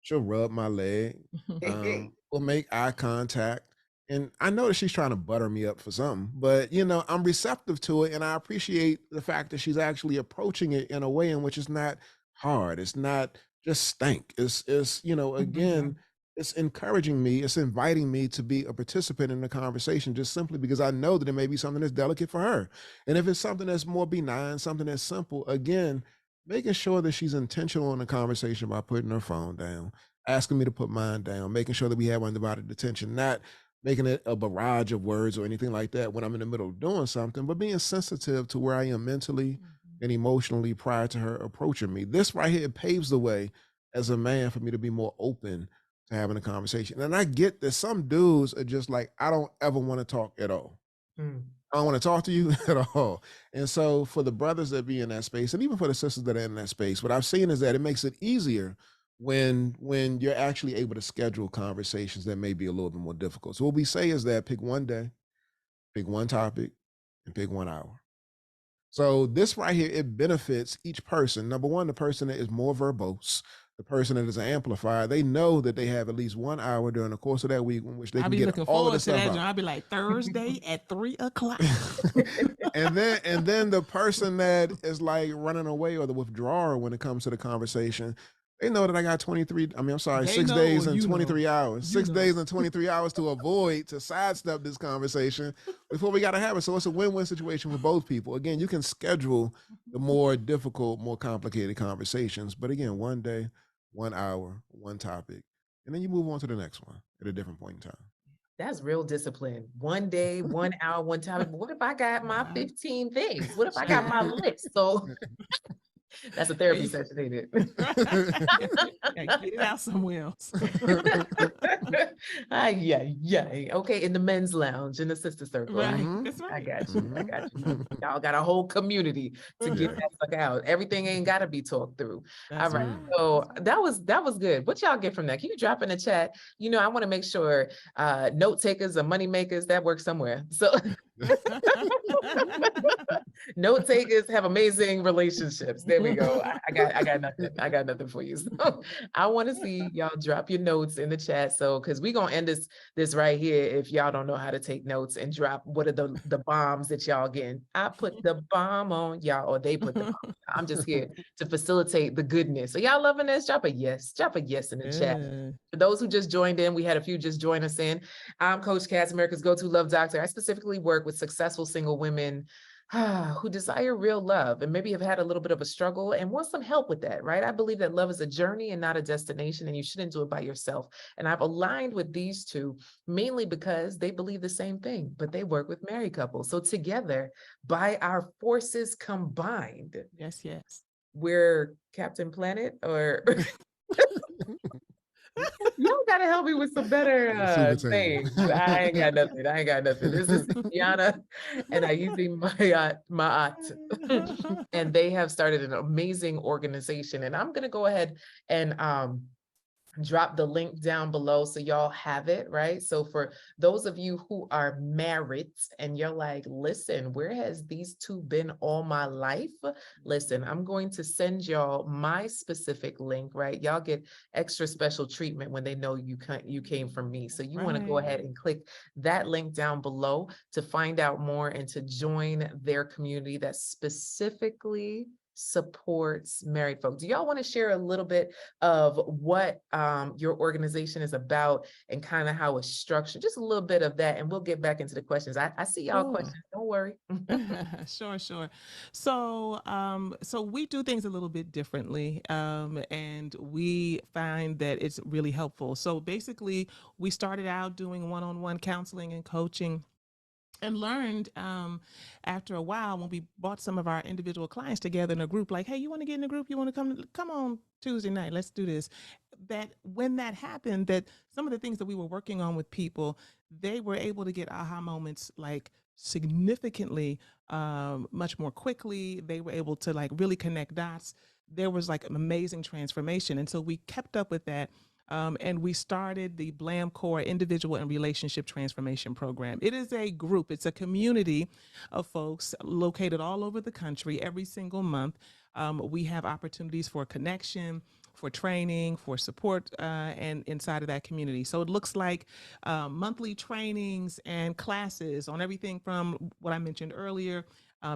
She'll rub my leg. We'll make eye contact. And I know that she's trying to butter me up for something, but I'm receptive to it, and I appreciate the fact that she's actually approaching it in a way in which it's not hard. It's not just stank. It's Mhm. again, it's encouraging me, it's inviting me to be a participant in the conversation just simply because I know that it may be something that's delicate for her. And if it's something that's more benign, something that's simple, again, making sure that she's intentional in the conversation by putting her phone down, asking me to put mine down, making sure that we have undivided attention, not making it a barrage of words or anything like that when I'm in the middle of doing something, but being sensitive to where I am mentally Mhm. and emotionally prior to her approaching me. This right here paves the way as a man for me to be more open to having a conversation. And I get that some dudes are just like, I don't ever want to talk at all. Mm. I don't want to talk to you at all. And so for the brothers that be in that space, and even for the sisters that are in that space, what I've seen is that it makes it easier when you're actually able to schedule conversations that may be a little bit more difficult. So what we say is that pick one day, pick one topic, and pick 1 hour. So this right here, it benefits each person. Number one, the person that is more verbose, the person that is an amplifier, they know that they have at least 1 hour during the course of that week in which they I can be get looking all of the forward to stuff that. out. I'll be like Thursday at 3 o'clock. And then the person that is like running away or the withdrawer when it comes to the conversation, they know that I got 23, I mean, I'm sorry, They six know or days and you know. 23 hours, You six know. days and 23 hours to avoid, to sidestep this conversation before we got to have it. So it's a win-win situation for both people. Again, you can schedule the more difficult, more complicated conversations, but again, one day, 1 hour, one topic, and then you move on to the next one at a different point in time. That's real discipline. One day, 1 hour, one topic. But what if I got my Wow. 15 things? What if I got my Child. list? So that's a therapy Hey. session, ain't it? Yeah, get it out somewhere else. Yeah, yeah. Okay, in the men's lounge, in the sister circle. Right. Hmm. That's I right. got you. I got you. Hmm. Y'all got a whole community to get Yeah. that fuck out. Everything ain't gotta be talked through. All That's right. right. Mm. So That's right. that was good. What y'all get from that? Can you drop in the chat? I want to make sure note takers or money makers that work somewhere. So note takers have amazing relationships. There we go. I got nothing. I got nothing for you. So I want to see y'all drop your notes in the chat. So because we're gonna end this right here if y'all don't know how to take notes and drop what are the bombs that y'all getting. I put the bomb on y'all, or they put the bomb. I'm just here to facilitate the goodness. So y'all loving this? Drop a yes. Drop a yes in the chat. Yeah. For those who just joined in, we had a few just join us in. I'm Coach Cass, America's go-to love doctor. I specifically work with successful single women who desire real love and maybe have had a little bit of a struggle and want some help with that, right? I believe that love is a journey and not a destination, and you shouldn't do it by yourself. And I've aligned with these two mainly because they believe the same thing, but they work with married couples. So together, by our forces combined, Yes, yes. we're Captain Planet or y'all gotta help me with some better The super team. things. I ain't got nothing. I ain't got nothing. This is Yana and Ayize Ma'at. And they have started an amazing organization. And I'm gonna go ahead and drop the link down below so y'all have it, right? So for those of you who are married and you're like, listen, where has these two been all my life? Listen, I'm going to send y'all my specific link, right? Y'all get extra special treatment when they know you came from me. So you want to go Right. ahead and click that link down below to find out more and to join their community that specifically supports married folk. Do y'all want to share a little bit of what your organization is about and kind of how it's structured? Just a little bit of that, and we'll get back into the questions. I see y'all Sure. questions. Don't worry. Sure, sure. So we do things a little bit differently, and we find that it's really helpful. So basically, we started out doing one-on-one counseling and coaching, and learned after a while when we brought some of our individual clients together in a group, like, hey, you want to get in a group, you want to come on Tuesday night, let's do this. That when that happened, that some of the things that we were working on with people, they were able to get aha moments like significantly much more quickly. They were able to like really connect dots. There was like an amazing transformation, and so we kept up with that, and we started the Blam Core Individual and Relationship Transformation Program. It is a group, it's a community of folks located all over the country every single month. We have opportunities for connection, for training, for support, and inside of that community. So it looks like monthly trainings and classes on everything from what I mentioned earlier,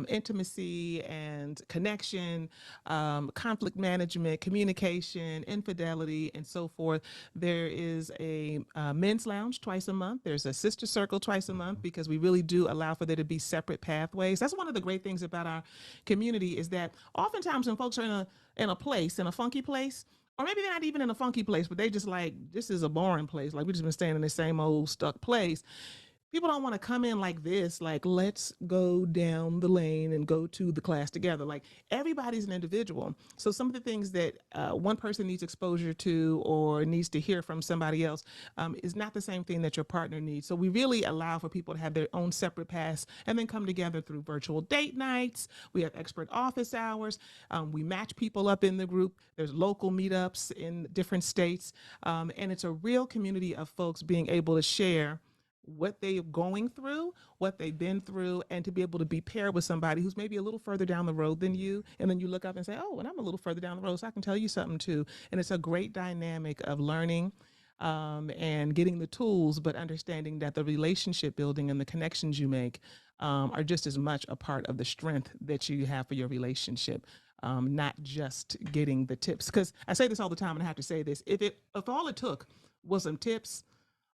intimacy and connection, conflict management, communication, infidelity, and so forth. There is a men's lounge twice a month. There's a sister circle twice a month because we really do allow for there to be separate pathways. That's one of the great things about our community is that oftentimes when folks are in a place, in a funky place, or maybe they're not even in a funky place, but they just like, this is a boring place. Like we just been staying in the same old stuck place. People don't want to come in like this, like, let's go down the lane and go to the class together. Like, everybody's an individual. So, some of the things that one person needs exposure to or needs to hear from somebody else is not the same thing that your partner needs. So, we really allow for people to have their own separate paths and then come together through virtual date nights. We have expert office hours. We match people up in the group. There's local meetups in different states. And it's a real community of folks being able to share what they're going through, what they've been through, and to be able to be paired with somebody who's maybe a little further down the road than you. And then you look up and say, oh, and I'm a little further down the road, so I can tell you something too. And it's a great dynamic of learning and getting the tools, but understanding that the relationship building and the connections you make are just as much a part of the strength that you have for your relationship. Not just getting the tips. Because I say this all the time, and I have to say this: if all it took was some tips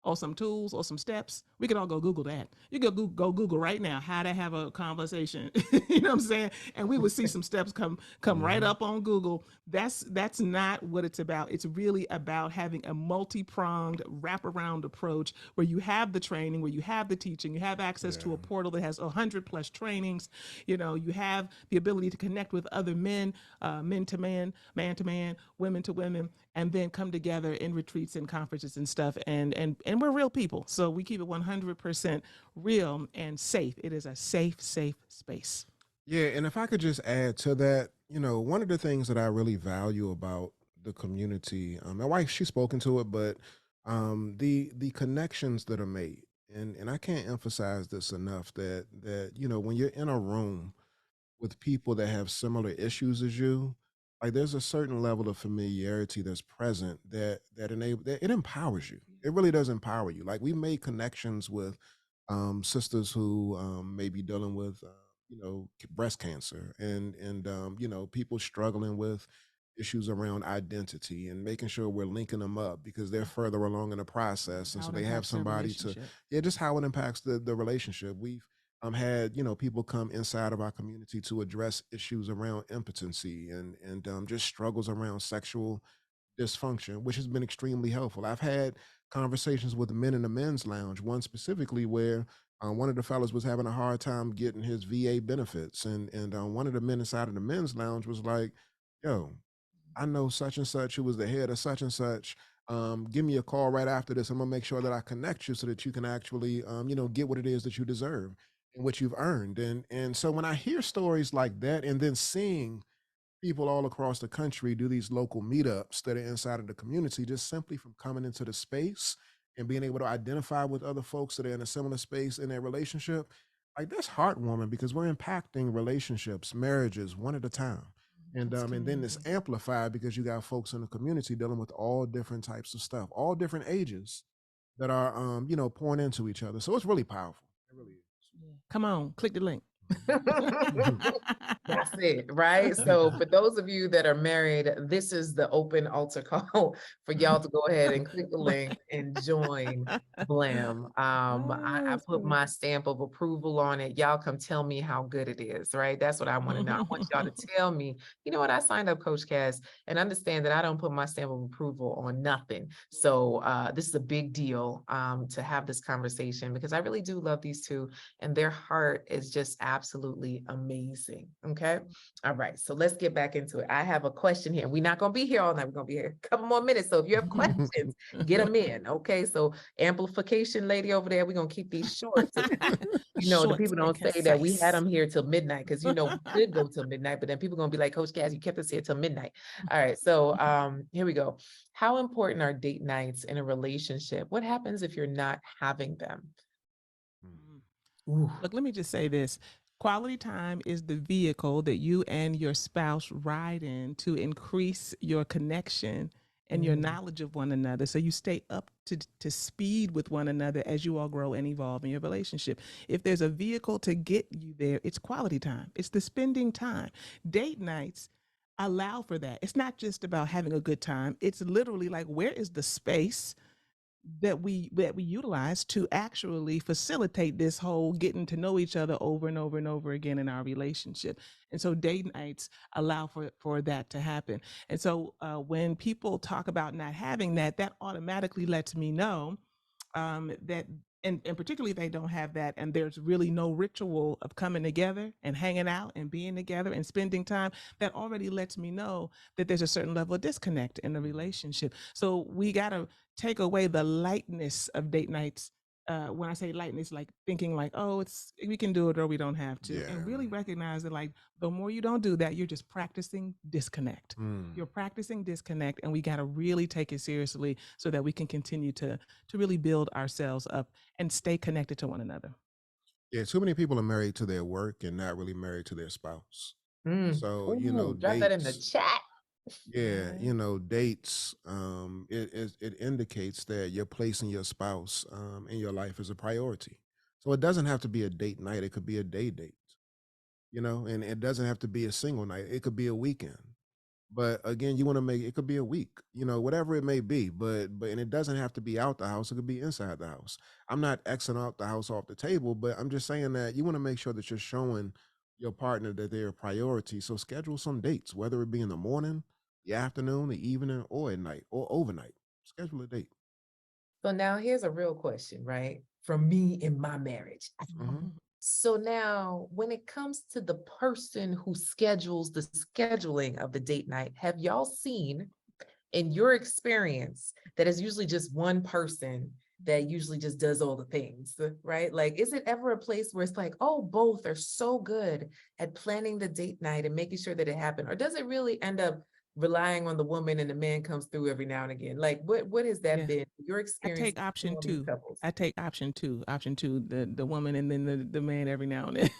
or some tools or some steps, we could all go Google that. You could go Google right now how to have a conversation. You know what I'm saying? And we would see some steps come right up on Google. That's not what it's about. It's really about having a multi-pronged wraparound approach where you have the training, where you have the teaching, you have access to a portal that has 100+ trainings. You know, you have the ability to connect with other men, men to man to man, women to women, and then come together in retreats and conferences and stuff. And we're real people. So we keep it 100% real and safe. It is a safe space. Yeah, and if I could just add to that, one of the things that I really value about the community, my wife, she's spoken to it, but the connections that are made, and I can't emphasize this enough that when you're in a room with people that have similar issues as you, like there's a certain level of familiarity that's present that it empowers you. It really does empower you. Like we made connections with sisters who may be dealing with breast cancer and people struggling with issues around identity and making sure we're linking them up because they're further along in the process and How so it they have impacts their somebody to relationship. just how it impacts the relationship. We've had people come inside of our community to address issues around impotency and just struggles around sexual dysfunction, which has been extremely helpful. I've had conversations with men in the men's lounge, one specifically where one of the fellas was having a hard time getting his VA benefits, and one of the men inside of the men's lounge was like, "Yo, I know such and such who was the head of such and such. Give me a call right after this. I'm gonna make sure that I connect you so that you can actually, get what it is that you deserve and what you've earned." And so when I hear stories like that, and then seeing people all across the country do these local meetups that are inside of the community, just simply from coming into the space and being able to identify with other folks that are in a similar space in their relationship, like that's heartwarming because we're impacting relationships, marriages one at a time. And then it's amplified because you got folks in the community dealing with all different types of stuff, all different ages that are pouring into each other. So it's really powerful. It really Come on, click the link. That's it, right? So for those of you that are married, this is the open altar call for y'all to go ahead and click the link and join Blam. I put my stamp of approval on it. Y'all come tell me how good it is, right? That's what I want to know. I want y'all to tell me, you know what, I signed up Coach Cass and understand that I don't put my stamp of approval on nothing. So this is a big deal to have this conversation because I really do love these two and their heart is just absolutely amazing. Okay. All right. So let's get back into it. I have a question here. We're not going to be here all night. We're going to be here a couple more minutes. So if you have questions, get them in. Okay. So amplification lady over there, we're going to keep these short. So that, the people don't say that we had them here till midnight because, we could go till midnight, but then people going to be like, Coach Cass, you kept us here till midnight. All right. So here we go. How important are date nights in a relationship? What happens if you're not having them? Look, let me just say this. Quality time is the vehicle that you and your spouse ride in to increase your connection and your Mm. knowledge of one another. So you stay up to speed with one another as you all grow and evolve in your relationship. If there's a vehicle to get you there, it's quality time, it's the spending time. Date nights allow for that. It's not just about having a good time, it's literally like, where is the space that we utilize to actually facilitate this whole getting to know each other over and over and over again in our relationship. And so date nights allow for that to happen. And so when people talk about not having that, that automatically lets me know that, and particularly if they don't have that and there's really no ritual of coming together and hanging out and being together and spending time, that already lets me know that there's a certain level of disconnect in the relationship. So we got to take away the lightness of date nights. When I say lightness, like thinking like, oh, it's, we can do it or we don't have to, Yeah. and really recognize that like the more you don't do that, you're just practicing disconnect. Mm. You're practicing disconnect, and we got to really take it seriously so that we can continue to really build ourselves up and stay connected to one another. Yeah, too many people are married to their work and not really married to their spouse. Mm. So, Ooh, drop that in the dates, chat. yeah, dates, it indicates that you're placing your spouse in your life as a priority. So it doesn't have to be a date night, it could be a day date, and it doesn't have to be a single night. It could be a weekend. But again, you want to make it could be a week, whatever it may be. But and it doesn't have to be out the house. It could be inside the house. I'm not Xing out the house off the table, but I'm just saying that you want to make sure that you're showing your partner that they're a priority. So schedule some dates, whether it be in the morning, the afternoon, the evening, or at night, or overnight. Schedule a date. So now here's a real question, right? From me in my marriage. Hmm. So now when it comes to the person who schedules the scheduling of the date night, have y'all seen in your experience that it's usually just one person that usually just does all the things, right? Like, is it ever a place where it's like, oh, both are so good at planning the date night and making sure that it happened? Or does it really end up relying on the woman and the man comes through every now and again? Like, what has that Yeah. been? Your I experience take option knowing these two. couples? I take option two. Option two, the woman and then the man every now and then.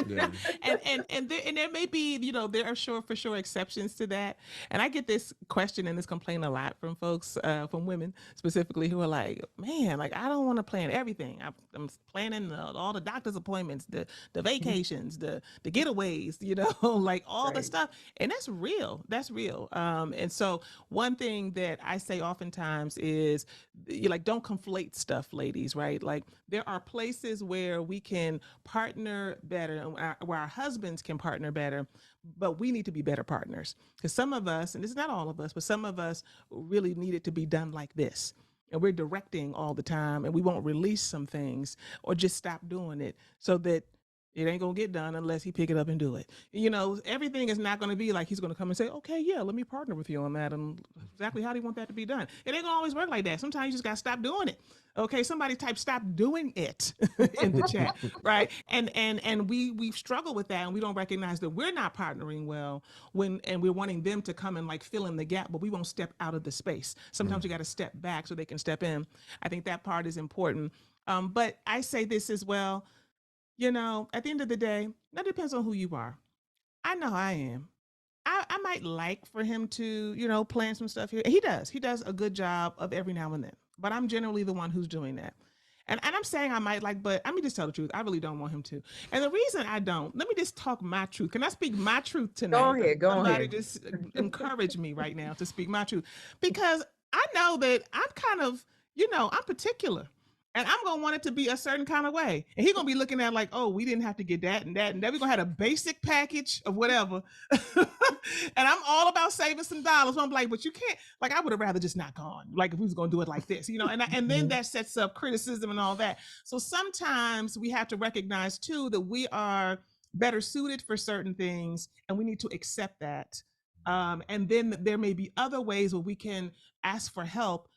Yeah. And there may be, there are for sure exceptions to that. And I get this question and this complaint a lot from folks, from women specifically, who are like, man, like I don't want to plan everything. I'm planning all the doctor's appointments, the vacations, the getaways, like all the Right. stuff. And that's real. That's real. And so one thing that I say oftentimes is, you like, don't conflate stuff, ladies, right? Like there are places where we can partner better, and where our husbands can partner better, but we need to be better partners, because some of us, and this is not all of us, but some of us really need it to be done like this, and we're directing all the time and we won't release some things or just stop doing it, so that it ain't gonna get done unless he pick it up and do it. Everything is not gonna be like he's gonna come and say, okay, yeah, let me partner with you on that. And exactly how do you want that to be done? It ain't gonna always work like that. Sometimes you just gotta stop doing it. Okay, somebody type stop doing it in the chat, right? And we struggle with that, and we don't recognize that we're not partnering well and we're wanting them to come and like fill in the gap, but we won't step out of the space. Sometimes you got to step back so they can step in. I think that part is important. But I say this as well, at the end of the day, that depends on who you are. I know I am. I might like for him to, plan some stuff here. He does. He does a good job of every now and then. But I'm generally the one who's doing that. And I'm saying I might like, but let me just tell the truth. I really don't want him to. And the reason I don't, let me just talk my truth. Can I speak my truth Go tonight? ahead, go Somebody ahead. just encourage me right now to speak my truth. Because I know that I'm kind of, I'm particular. And I'm gonna want it to be a certain kind of way. And he's gonna be looking at like, oh, we didn't have to get that and that and that. We're gonna have a basic package of whatever. And I'm all about saving some dollars. So I'm like, but you can't, like, I would have rather just not gone. Like if we was gonna do it like this, and then that sets up criticism and all that. So sometimes we have to recognize too that we are better suited for certain things and we need to accept that. And then there may be other ways where we can ask for help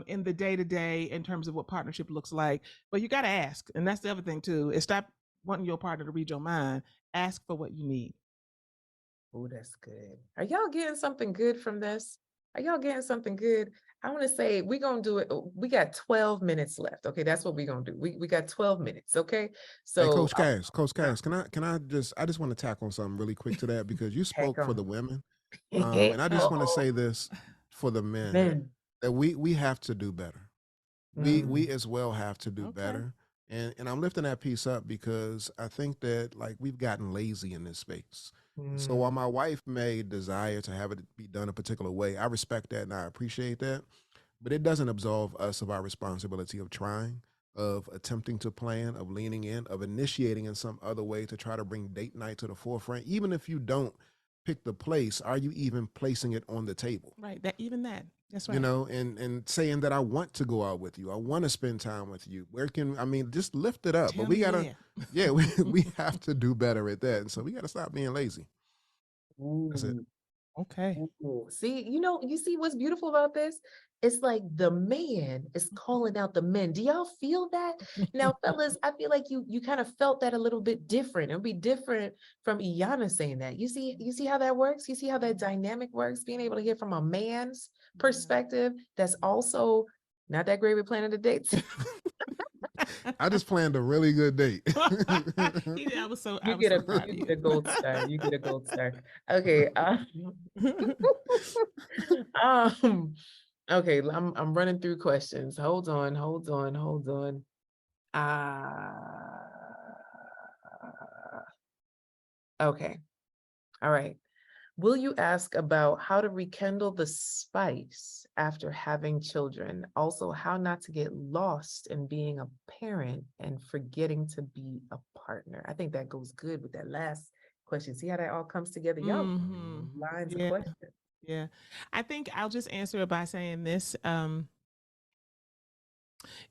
in the day to day in terms of what partnership looks like. But you got to ask. And that's the other thing too, is stop wanting your partner to read your mind. Ask for what you need. Oh, that's good. Are y'all getting something good from this? Are y'all getting something good? I want to say we're gonna do it. We got 12 minutes left. Okay, that's what we're gonna do. We got 12 minutes. Okay. Hey, So Coach Cass, I just want to tack on something really quick to that because you heck spoke for the on. women. And I just want to Oh, say this for the men men. that we have to do better. We Mm, as well have to do Okay. better. And I'm lifting that piece up because I think that like we've gotten lazy in this space. And so while mm, my wife may desire to have it be done a particular way, I respect that and I appreciate that. But it doesn't absolve us of our responsibility of trying, of attempting to plan, of leaning in, of initiating in some other way to try to bring date night to the forefront. Even if you don't pick the place, are you even placing it on the table? Right. That even that. That's You right. know, and saying that I want to go out with you, I want to spend time with you. Where can I mean, just lift it up. But Tell we me gotta, where. yeah, we have to do better at that, and so we gotta stop being lazy. That's it. ooh. Okay. Ooh, see, you see what's beautiful about this? It's like the man is calling out the men. Do y'all feel that? Now, fellas, I feel like you kind of felt that a little bit different. It'll be different from Iyanna saying that. You see how that works? You see how that dynamic works? Being able to hear from a man's Yeah. perspective that's also not that great with planning the dates. I just planned a really good date. He did. I You was get so a proud you of get a gold star. You get a gold star. Okay. you. Um, okay, I'm running through questions. Hold on, hold on, hold on. Uh, okay. All right. Will you ask about how to rekindle the spice after having children? Also, how not to get lost in being a parent and forgetting to be a partner. I think that goes good with that last question. See how that all comes together? Y'all Hmm. lines of Yeah. questions. Yeah. I think I'll just answer it by saying this.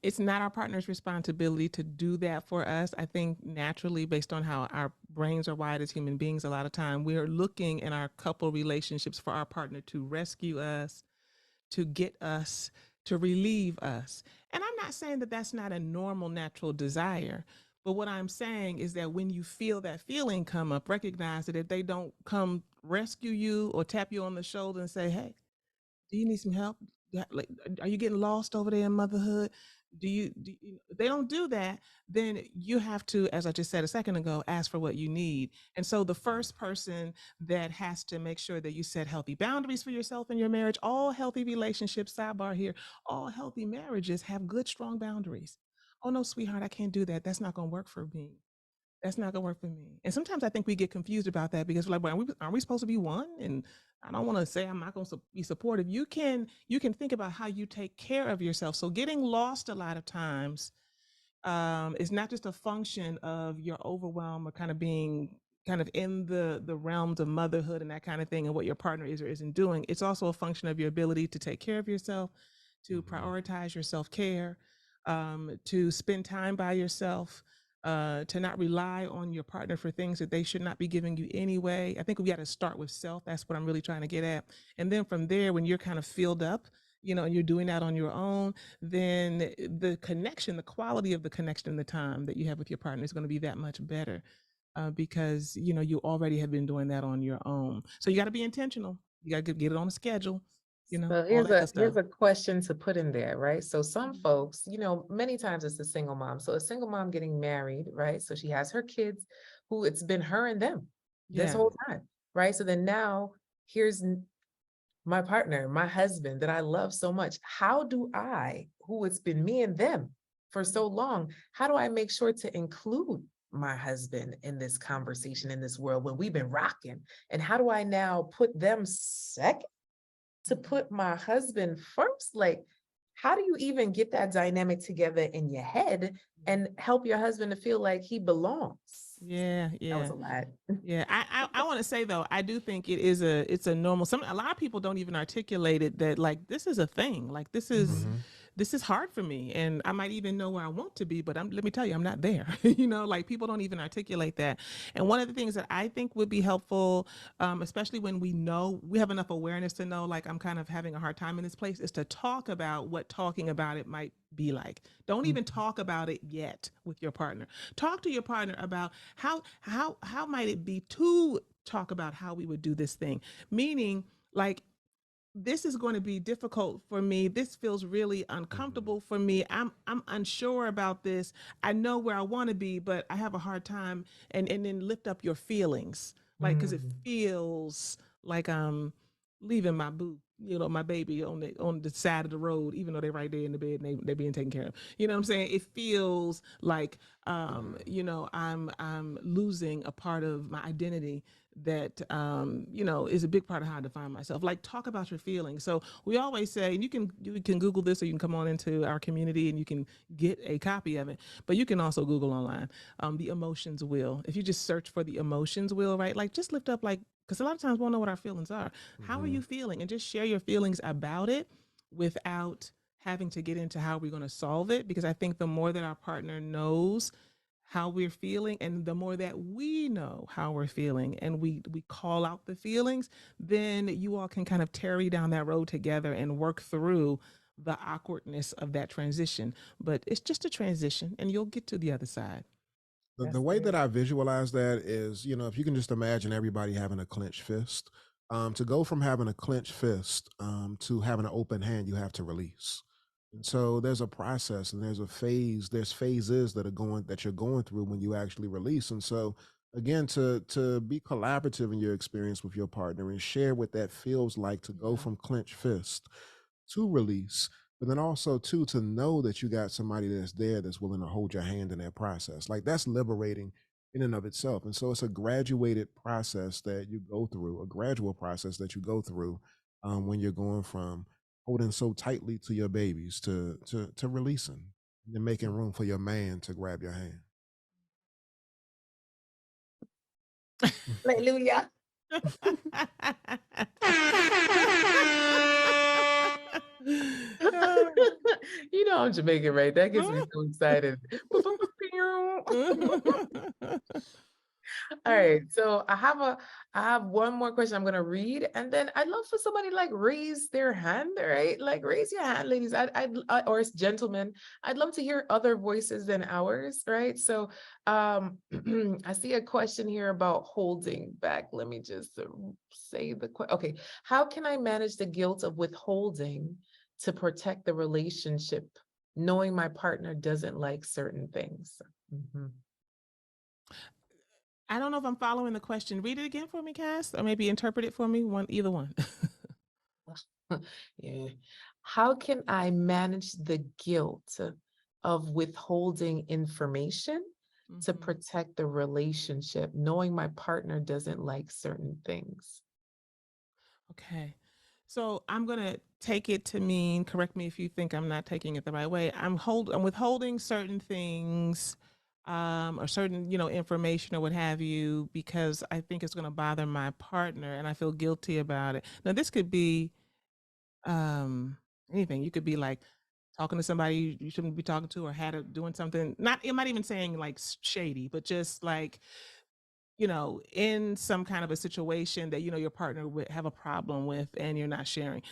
It's not our partner's responsibility to do that for us. I think naturally, based on how our brains are wired as human beings, a lot of time we're looking in our couple relationships for our partner to rescue us, to get us, to relieve us. And I'm not saying that that's not a normal, natural desire. But what I'm saying is that when you feel that feeling come up, recognize that if they don't come rescue you or tap you on the shoulder and say, hey, do you need some help? Like, are you getting lost over there in motherhood? If they don't do that, then you have to, as I just said a second ago, ask for what you need. And so the first person that has to make sure that you set healthy boundaries for yourself in your marriage, all healthy relationships, sidebar here, all healthy marriages have good, strong boundaries. Oh no, sweetheart, I can't do that. That's not going to work for me. That's not gonna work for me. And sometimes I think we get confused about that because we're like, well, aren't we supposed to be one? And I don't want to say I'm not going to be supportive. You can think about how you take care of yourself. So getting lost a lot of times is not just a function of your overwhelm or kind of being kind of in the realms of motherhood and that kind of thing and what your partner is or isn't doing. It's also a function of your ability to take care of yourself, to Mhm. prioritize your self-care, to spend time by yourself, to not rely on your partner for things that they should not be giving you anyway. I think we got to start with self. That's what I'm really trying to get at. And then from there, when you're kind of filled up, and you're doing that on your own, then the connection, the quality of the connection and the time that you have with your partner is going to be that much better, because you already have been doing that on your own. So you got to be intentional. You got to get it on a schedule, So all here's that a good stuff. here's a question to put in there, right? So some folks, many times it's a single mom. So a single mom getting married, right? So she has her kids who it's been her and them this Yeah. whole time, right? So then now here's my partner, my husband that I love so much. How do I, who it's been me and them for so long, how do I make sure to include my husband in this conversation in this world when we've been rocking? And how do I now put them second to put my husband first? Like, how do you even get that dynamic together in your head and help your husband to feel like he belongs? Yeah, That was yeah. a lot. Yeah, I want to say though, I do think it's a normal. A lot of people don't even articulate it that like this is a thing. Like Mhm. this is hard for me, and I might even know where I want to be, but let me tell you, I'm not there. Like people don't even articulate that. And one of the things that I think would be helpful, especially when we have enough awareness to know, like I'm kind of having a hard time in this place, is to talk about what talking about it might be like. Don't even talk about it yet with your partner. Talk to your partner about how might it be to talk about how we would do this thing, meaning like this is going to be difficult for me. This feels really Mhm. uncomfortable for me. I'm unsure about this. I know where I want to be, but I have a hard time. And then lift up your feelings, like because it Mm. feels like I'm leaving my boo, my baby on the side of the road, even though they're right there in the bed and they're being taken care of. You know what I'm saying? It feels like Yeah. I'm losing a part of my identity that is a big part of how I define myself. Like, talk about your feelings. So we always say, and you can Google this, or you can come on into our community and you can get a copy of it. But you can also Google online, the emotions wheel. If you just search for the emotions wheel, right? Like, just lift up, like, because a lot of times we don't know what our feelings are. How are Mhm. you feeling? And just share your feelings about it without having to get into how we're going to solve it. Because I think the more that our partner knows how we're feeling, and the more that we know how we're feeling, and we call out the feelings, then you all can kind of tarry down that road together and work through the awkwardness of that transition. But it's just a transition and you'll get to the other side. The That's way that good. I visualize that is, if you can just imagine everybody having a clenched fist, to go from having a clenched fist to having an open hand, you have to release. And so there's a process and there's phases that you're going through when you actually release. And so again, to be collaborative in your experience with your partner and share what that feels like to go Yeah. from clenched fist to release, but then also too to know that you got somebody that's there that's willing to hold your hand in that process. Like that's liberating in and of itself. And so it's a graduated process that you go through, a gradual process that you go through when you're going from holding so tightly to your babies to releasing and making room for your man to grab your hand. Hallelujah. You know I'm Jamaican, right? That gets me so excited. All right, so I have one more question I'm gonna read, and then I'd love for somebody like raise their hand, right? Like raise your hand, ladies. Or it's gentlemen. I'd love to hear other voices than ours, right? So, I see a question here about holding back. Let me just say the question. Okay, how can I manage the guilt of withholding to protect the relationship, knowing my partner doesn't like certain things? Mhm. I don't know if I'm following the question. Read it again for me, Cass, or maybe interpret it for me. Either one. Yeah. How can I manage the guilt of withholding information to Mhm. protect the relationship, knowing my partner doesn't like certain things? Okay. So I'm gonna take it to mean, correct me if you think I'm not taking it the right way. I'm withholding certain things, or certain, information or what have you, because I think it's gonna bother my partner and I feel guilty about it. Now this could be anything. You could be like talking to somebody you shouldn't be talking to, or doing something, not, I'm not even saying like shady, but just like, in some kind of a situation that your partner would have a problem with and you're not sharing.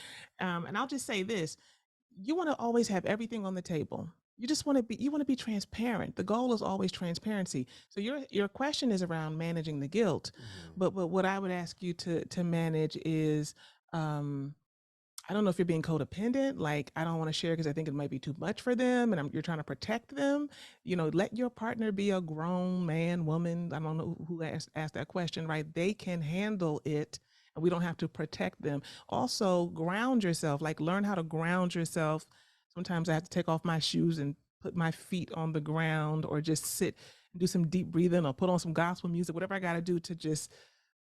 And I'll just say this: you want to always have everything on the table. You want to be transparent. The goal is always transparency. So your question is around managing the guilt, Mhm. but what I would ask you to manage is, um, I don't know if you're being codependent, like I don't want to share because I think it might be too much for them, and you're trying to protect them. Let your partner be a grown man, woman. I don't know who asked that question, right? They can handle it, and we don't have to protect them. Also, ground yourself. Like, learn how to ground yourself. Sometimes I have to take off my shoes and put my feet on the ground, or just sit and do some deep breathing, or put on some gospel music, whatever I got to do to just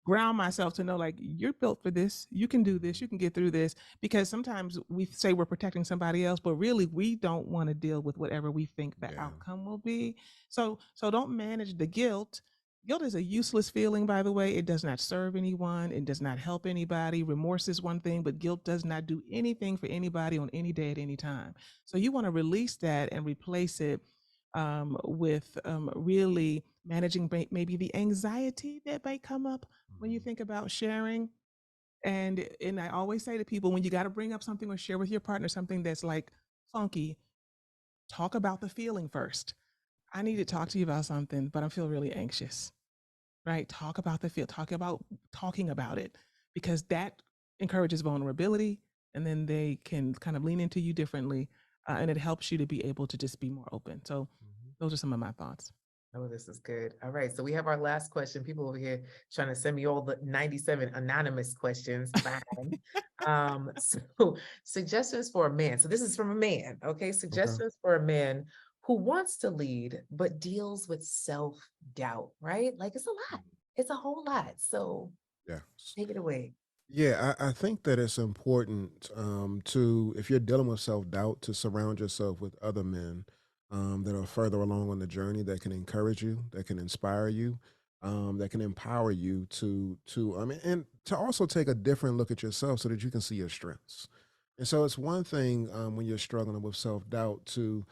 ground myself to know, like, you're built for this, you can do this, Mhm. you can get through this. Because sometimes we say we're protecting somebody else, but really we don't want to deal with whatever we think the Yeah. outcome will be. So don't manage the guilt. Is a useless feeling, by the way. It does not serve anyone, it does not help anybody. Remorse is one thing, but guilt does not do anything for anybody on any day at any time. So you want to release that and replace it, with, really managing maybe the anxiety that might come up when you Mhm. think about sharing. And I always say to people, when you got to bring up something or share with your partner something that's like funky, talk about the feeling first. I need to talk to you about something, but I feel really anxious. Right? Talk about the feel. Talk about talking about it, because that encourages vulnerability. and then they can kind of lean into you differently, and it helps you to be able to just be more open. So Mhm. those are some of my thoughts. Oh, this is good. All right. So we have our last question. People over here trying to send me all the 97 anonymous questions. Fine. So suggestions for a man. So this is from a man. Okay. Okay. Suggestions for a man who wants to lead, but deals with self-doubt, right? Like it's a lot. Mhm. It's a whole lot. So Yeah. take it away. Yeah, I think that it's important to, if you're dealing with self doubt, to surround yourself with other men that are further along on the journey that can encourage you, that can inspire you, that can empower you to I mean, and to also take a different look at yourself so that you can see your strengths. And so it's one thing when you're struggling with self doubt to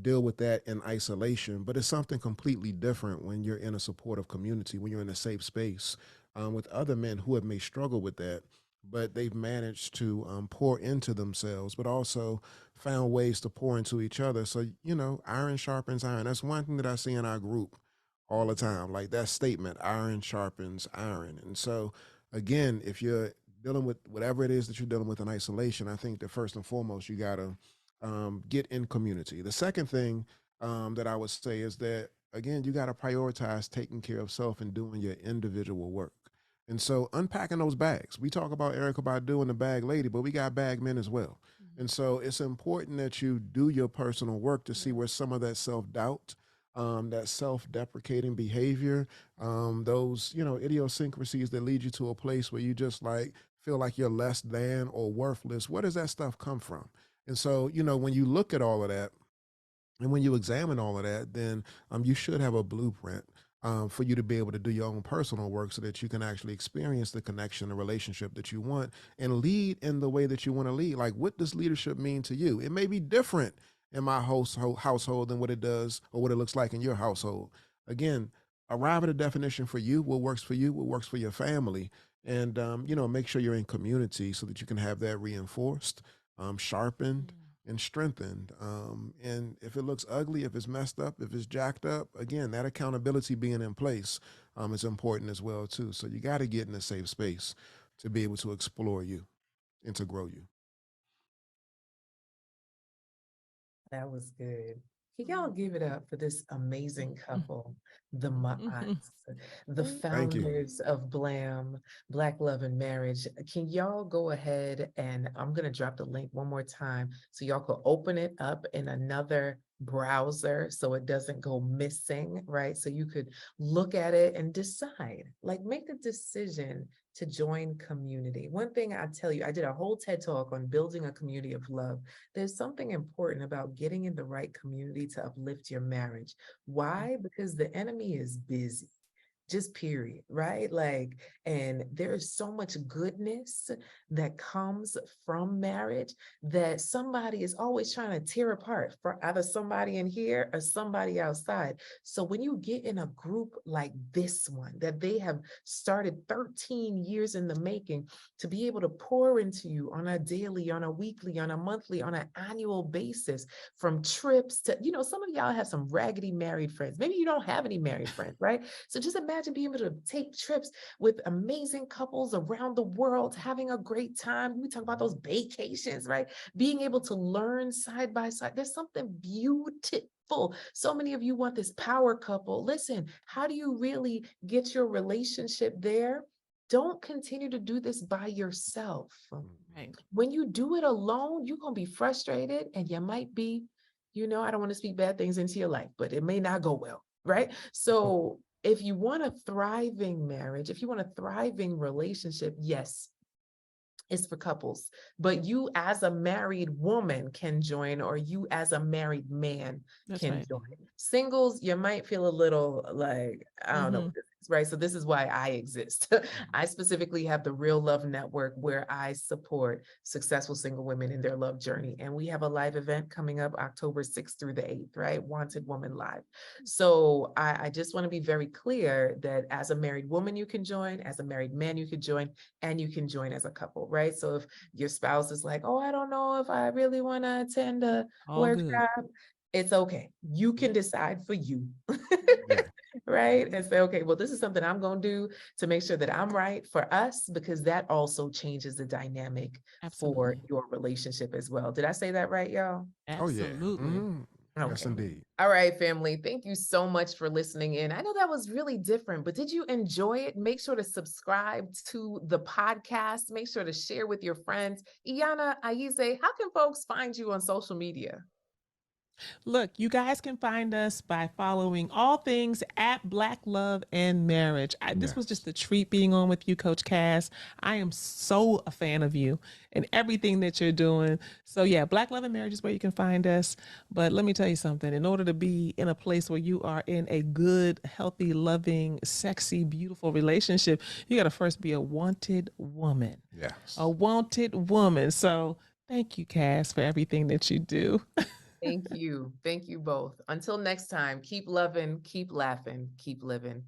deal with that in isolation, but it's something completely different when you're in a supportive community, when you're in a safe space with other men who have may struggle with that, but they've managed to pour into themselves, but also found ways to pour into each other. So, iron sharpens iron. That's one thing that I see in our group all the time. Like that statement, iron sharpens iron. And so, again, if you're dealing with whatever it is that you're dealing with in isolation, I think that first and foremost, you got to get in community. The second thing that I would say is that, again, you got to prioritize taking care of self and doing your individual work. And so unpacking those bags. We talk about Erica Badu and the bag lady, but we got bag men as well. And so it's important that you do your personal work to see where some of that self-doubt, that self-deprecating behavior, those, idiosyncrasies that lead you to a place where you just like feel like you're less than or worthless. Where does that stuff come from? And so, when you look at all of that, and when you examine all of that, then you should have a blueprint for you to be able to do your own personal work so that you can actually experience the connection, the relationship that you want, and lead in the way that you want to lead. Like, what does leadership mean to you? It may be different in my household than what it does or what it looks like in your household. Again, arrive at a definition for you, what works for you, what works for your family, and make sure you're in community so that you can have that reinforced, sharpened, and strengthened. And if it looks ugly, if it's messed up, if it's jacked up, again, that accountability being in place is important as well too. So you got to get in a safe space to be able to explore you and to grow you. That was good. Can y'all give it up for this amazing couple, the Ma'ats, the Thank you. founders of BLAM, Black Love and Marriage? Can y'all go ahead and I'm going to drop the link one more time so y'all can open it up in another browser so it doesn't go missing, right? So you could look at it and decide, like make a decision to join community. One thing I tell you, I did a whole TED talk on building a community of love. There's something important about getting in the right community to uplift your marriage. Why? Because the enemy is busy. Just period, right? Like, and there is so much goodness that comes from marriage that somebody is always trying to tear apart for either somebody in here or somebody outside. So when you get in a group like this one that they have started 13 years in the making to be able to pour into you on a daily, on a weekly, on a monthly, on an annual basis, from trips to, some of y'all have some raggedy married friends. Maybe you don't have any married friends, right? So just imagine being able to take trips with amazing couples around the world, having a great time. We talk about those vacations, right? Being able to learn side by side. There's something beautiful. So many of you want this power couple. Listen, how do you really get your relationship there? Don't continue to do this by yourself. Right. When you do it alone, you're going to be frustrated and you might be, I don't want to speak bad things into your life, but it may not go well, right? So if you want a thriving marriage, if you want a thriving relationship, yes, it's for couples, but you as a married woman can join, or you as a married man That's can right. join. Singles, you might feel a little like, I don't know Mm-hmm. what this is, right? So this is why I exist. I specifically have the Real Love Network where I support successful single women in their love journey. And we have a live event coming up October 6th through the 8th, right? Wanted Woman Live. So I just want to be very clear that as a married woman, you can join, as a married man, you can join, and you can join as a couple, right? So if your spouse is like, oh, I don't know if I really want to attend a All good. workshop, it's okay. You can decide for you. Yeah. Right? And say, okay, well, this is something I'm going to do to make sure that I'm right for us, because that also changes the dynamic for Absolutely. your relationship as well. Did I say that right, y'all? Oh yeah. Absolutely. Yes, Okay. indeed. All right, family. Thank you so much for listening in. I know that was really different, but did you enjoy it? Make sure to subscribe to the podcast. Make sure to share with your friends. Aiyana, Ayize, how can folks find you on social media? Look, you guys can find us by following all things at Black Love and Marriage. This was just Yes. a treat being on with you, Coach Cass. I am so a fan of you and everything that you're doing. So, yeah, Black Love and Marriage is where you can find us. But let me tell you something, in order to be in a place where you are in a good, healthy, loving, sexy, beautiful relationship, you got to first be a wanted woman. Yes. A wanted woman. So, thank you, Cass, for everything that you do. Thank you. Thank you both. Until next time, keep loving, keep laughing, keep living.